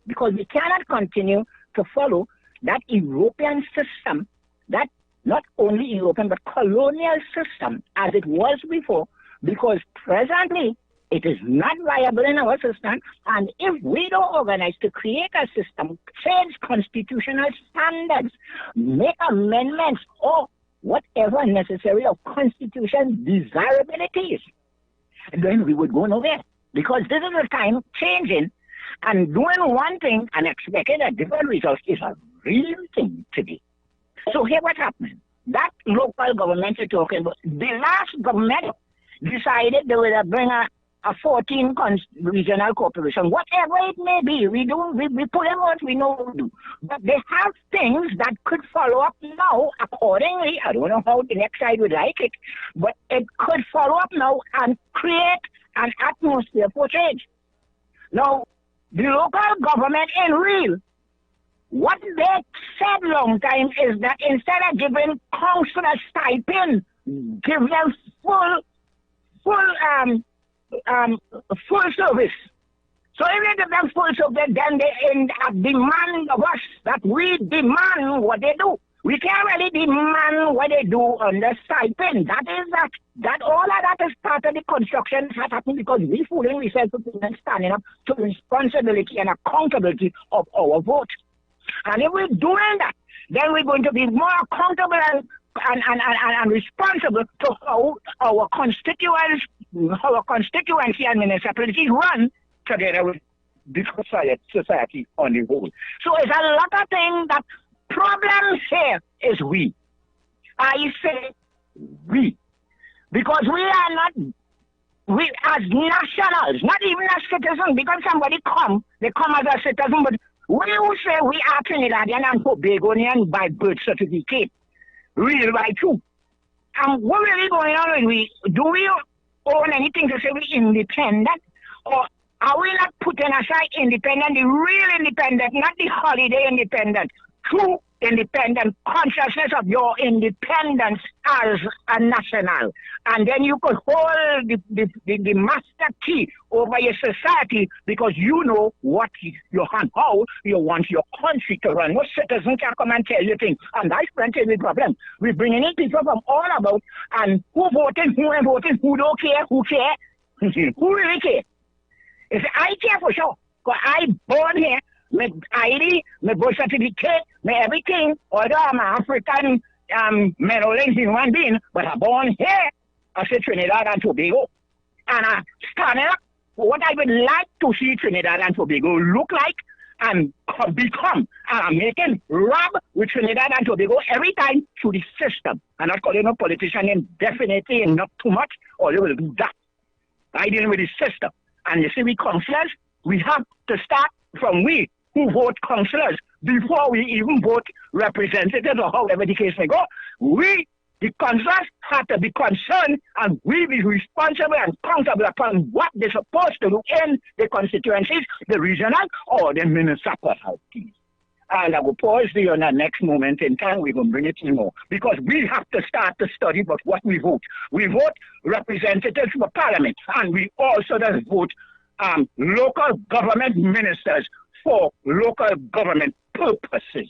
Because we cannot continue to follow that European system, that not only European but colonial system as it was before, because presently it is not viable in our system, and if we don't organize to create a system, change constitutional standards, make amendments, or whatever necessary of constitution desirabilities, then we would go nowhere. Because this is a time changing, and doing one thing and expecting a different result is a real thing today. So here what's happening. That local government you're talking about, the last government decided they would bring a 14 regional corporation, whatever it may be. We put in what we know what to do. But they have things that could follow up now accordingly. I don't know how the next side would like it, but it could follow up now and create an atmosphere for change. Now, the local government in real, what they said long time is that instead of giving councillors stipend, give them full service. So if they give them full service, then they end up demand of us that we demand what they do. We can't really demand what they do under stipend. That all of that is part of the construction has happened because we fooling ourselves and standing up to the responsibility and accountability of our vote. And if we're doing that, then we're going to be more accountable and responsible to how our constituency and municipalities run together with the society on the whole. So it's a lot of things that problems here is we. I say we. Because we as nationals, not even as citizens, because somebody they come as a citizen, but we who say we are Trinidadian and Tobagonian by birth certificate, real by true. And what really going on with do we own anything to say we're independent? Or are we not putting aside independent, the real independent, not the holiday independent, true independent consciousness of your independence as a national? And then you could hold the master key over your society because you know what how you want your country to run. No citizen can come and tell you things. And that's plenty the problem. We're bringing in people from all about and who voting, who ain't voting, who don't care, who care, who really care. If I care for sure, because I born here, my ID, my birth certificate, my everything, although I'm an African Menolan human being, but I'm born here as a Trinidad and Tobago. And I stand up for what I would like to see Trinidad and Tobago look like and become. And I'm making rub with Trinidad and Tobago every time through the system. I'm not calling no politician indefinitely and not too much, or they will do that. I deal with the system. And you see, we councillors, we have to start from we who vote councillors before we even vote representatives or however the case may go. We, the councillors, have to be concerned and we be responsible and accountable upon what they're supposed to do in the constituencies, the regional or the municipalities. And I will pause there on the next moment in time. We're going to bring it in more. Because we have to start to study about what we vote. We vote representatives for parliament. And we also just vote local government ministers for local government purposes.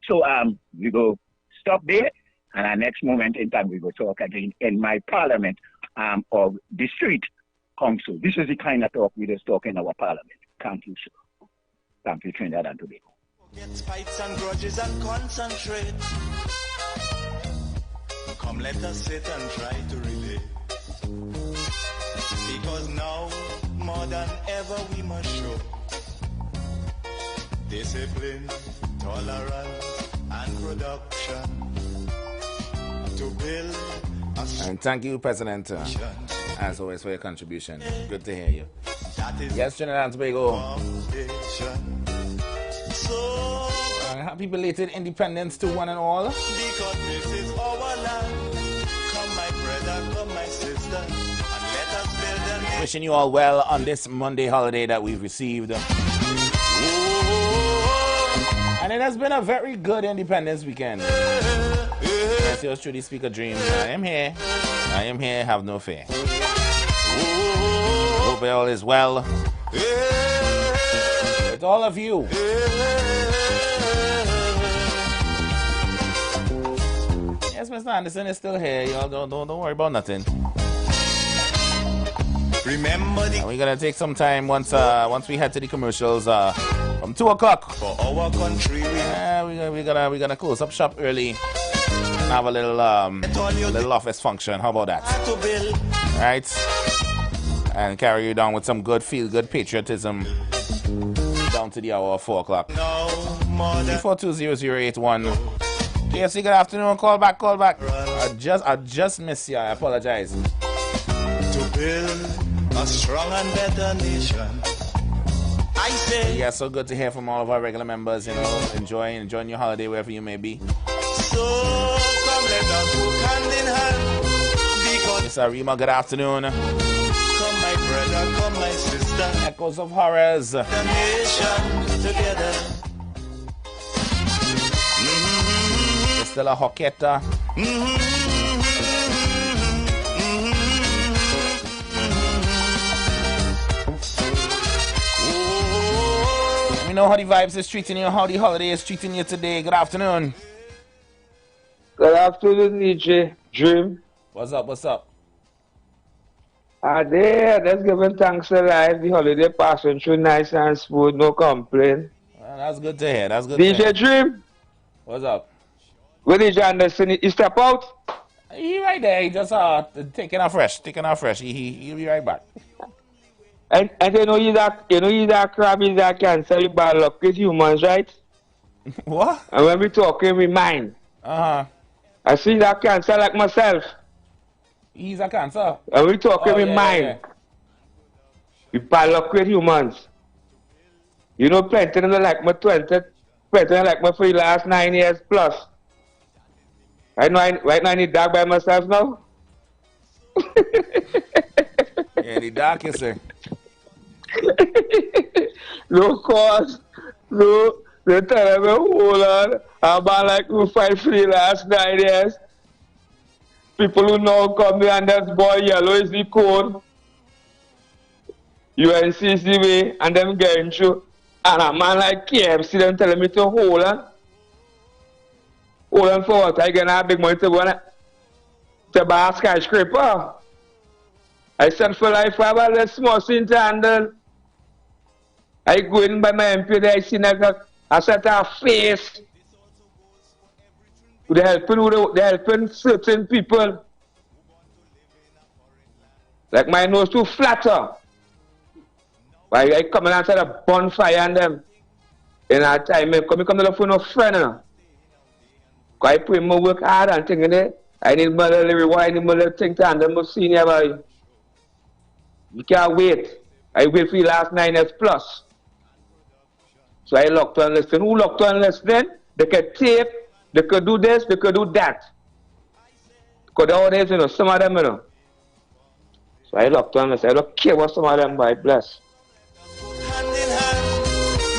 So we go stop there. And our next moment in time, we go talk again in my parliament of the street council. This is the kind of talk we just talk in our parliament. Thank you, sir. Thank you, Trinidad and Tobago. Get spikes and grudges and concentrate. Come, let us sit and try to relate. Because now, more than ever, we must show discipline, tolerance, and production to build a. And thank you, President, as always, for your contribution. Good to hear you. Yes, Trinidad and Tobago. Happy belated independence to one and all. Because this is our land. Come, my brother, come, my sister, and Wishing you all well on this Monday holiday that we've received. And it has been a very good Independence weekend. Yes, yours truly, Speaker Dream. I am here. I am here. Have no fear. Hope all is well with all of you. Yes, Mr. Anderson is still here. Y'all don't worry about nothing. Remember the... We're gonna take some time once we head to the commercials from 2 o'clock. For our country, we're gonna close up shop early and have a little office function. How about that? Right? And carry you down with some good feel-good patriotism down to the hour of 4 o'clock. 3420081. KFC, good afternoon. Call back. I just missed you. I apologize. To build a strong and better nation. I say. Yeah, so good to hear from all of our regular members. You know, enjoying your holiday wherever you may be. So come let us work hand in hand. Because Mr. Rima, good afternoon. Come my brother, come my sister. Echoes of horrors. The nation together. Still a hoqueta. Let me know how the vibes is treating you, how the holiday is treating you today. Good afternoon. Good afternoon, DJ Dream. What's up? Let's give thanks to life. The holiday passing through nice and smooth, no complaint. Well, that's good to hear. DJ Dream. What's up? Where did you understand? He step out? He right there. He just taking off fresh. He'll be right back. And you know he's that crab is that cancer, you bad luck with humans, right? What? And when we talking, we mind. I see that cancer like myself. He's a cancer. And we talking, we mind. Yeah. We bad luck with humans. You know, plenty of them like me 20, plenty of them like me for the last 9 years plus. Right now I need dark by myself now. Yeah, the dark, you say. No cause, no, they tell me, hold on, I'm like who fight for the last 9 years. People who now come there and that's boy yellow is the code. UNC's the way, and them getting through. And a man like KFC, them telling me to hold on. Hold on for what? I get a big money to go to buy a skyscraper. I said for life, I have a small thing to handle. I go in by my MP there, I see like a set of face. They're helping certain people. Like my nose too flatter. I come in outside a bonfire and them. In that time, I come to the phone of friend. I put my work hard and things there. I need my little reward, I need my little thing to handle my senior boy. You can't wait. I wait for the last 9 years plus. So I locked on listening. Who locked on listening? They could tape, they could do this, they could do that. Because nowadays, you know, some of them, you know. So I locked on listening. I don't care what some of them buy, bless. Hand in hand,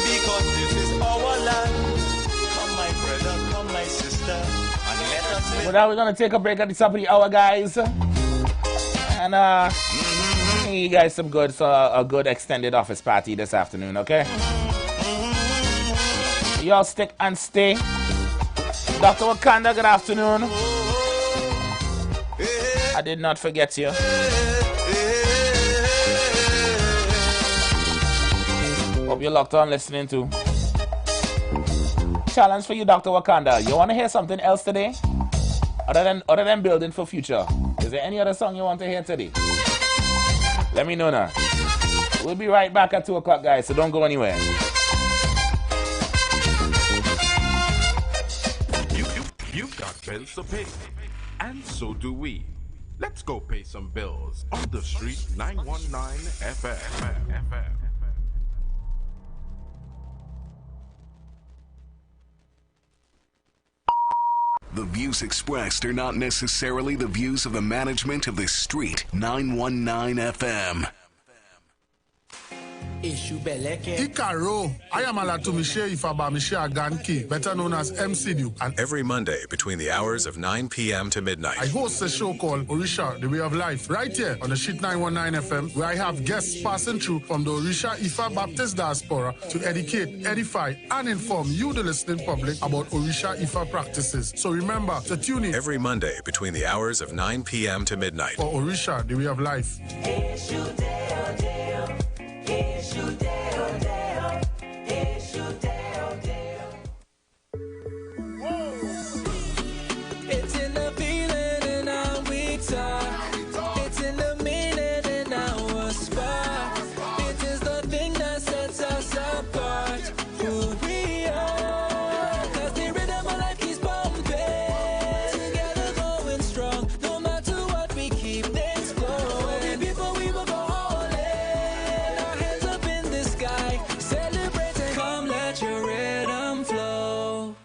because this is our land. Come my brother, come my sister, and let us live. Well, now we're going to take a break at the top of the hour, guys. And you guys some good, a good extended office party this afternoon, okay? Y'all stick and stay. Dr. Wakanda, good afternoon. I did not forget you. Hope you're locked on listening to. Challenge for you, Dr. Wakanda. You want to hear something else today? Other than Building for Future. Is there any other song you want to hear today? Let me know now. We'll be right back at 2 o'clock, guys, so don't go anywhere. You've got bills to pay, and so do we. Let's go pay some bills on the street 919 FM. The views expressed are not necessarily the views of the management of the Street 919 FM. Ikaro, I am Alatumishe Ifabamishe Aganki, better known as MC Duke. And every Monday between the hours of 9 p.m. to midnight, I host a show called Orisha, The Way of Life, right here on the Street 919 FM, where I have guests passing through from the Orisha Ifa Baptist diaspora to educate, edify, and inform you, the listening public, about Orisha Ifa practices. So remember to tune in every Monday between the hours of 9 p.m. to midnight for Orisha, The Way of Life. It's in the feeling in our we talk. It's in the meaning in our spark. It is the thing that sets us apart. Who we are. 'Cause the rhythm of life keeps pumping. Together going strong. No matter what, we keep things flowing. Before we will go all in. Our hands up in the sky. Celebrating. Come let your rhythm flow.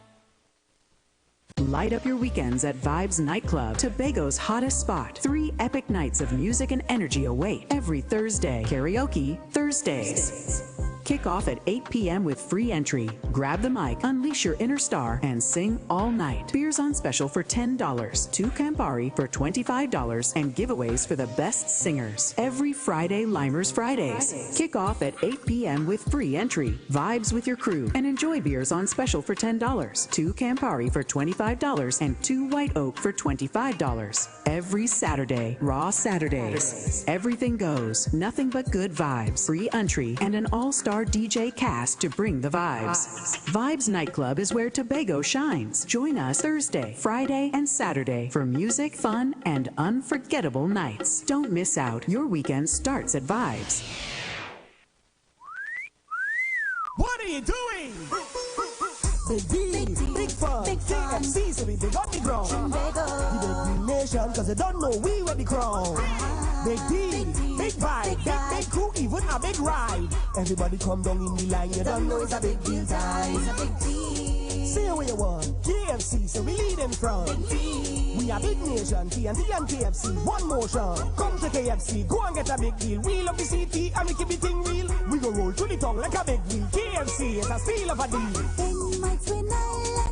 Light up your weekends at Vibes Nightclub, Tobago's hottest spot. 3 epic nights of music and energy await every Thursday. Karaoke Thursdays. Kick off at 8 p.m. with free entry. Grab the mic, unleash your inner star, and sing all night. Beers on special for $10, 2 Campari for $25, and giveaways for the best singers. Every Friday, Limers Fridays. Kick off at 8 p.m. with free entry. Vibes with your crew and enjoy beers on special for $10, 2 Campari for $25, and 2 White Oak for $25. Every Saturday, Raw Saturdays. Everything goes, nothing but good vibes, free entry, and an all-star DJ cast to bring the vibes. Vibes Nightclub is where Tobago shines. Join us Thursday, Friday, and Saturday for music, fun, and unforgettable nights. Don't miss out. Your weekend starts at Vibes. What are you doing? Big D, big fun, KFC, so we big up the ground. The big nation, cause they don't know we were the crown. Big D, big vibe, big crew, even a big ride. Everybody come down in the line, you don't know it's a big deal time. Say what you want, KFC, so we lead in front. We are big nation, TNT and KFC, one motion. Come to KFC, go and get a big deal. We love the city and we keep it thing real. We go roll to the tongue like a big wheel. KFC is a steal of a deal. In my twin island.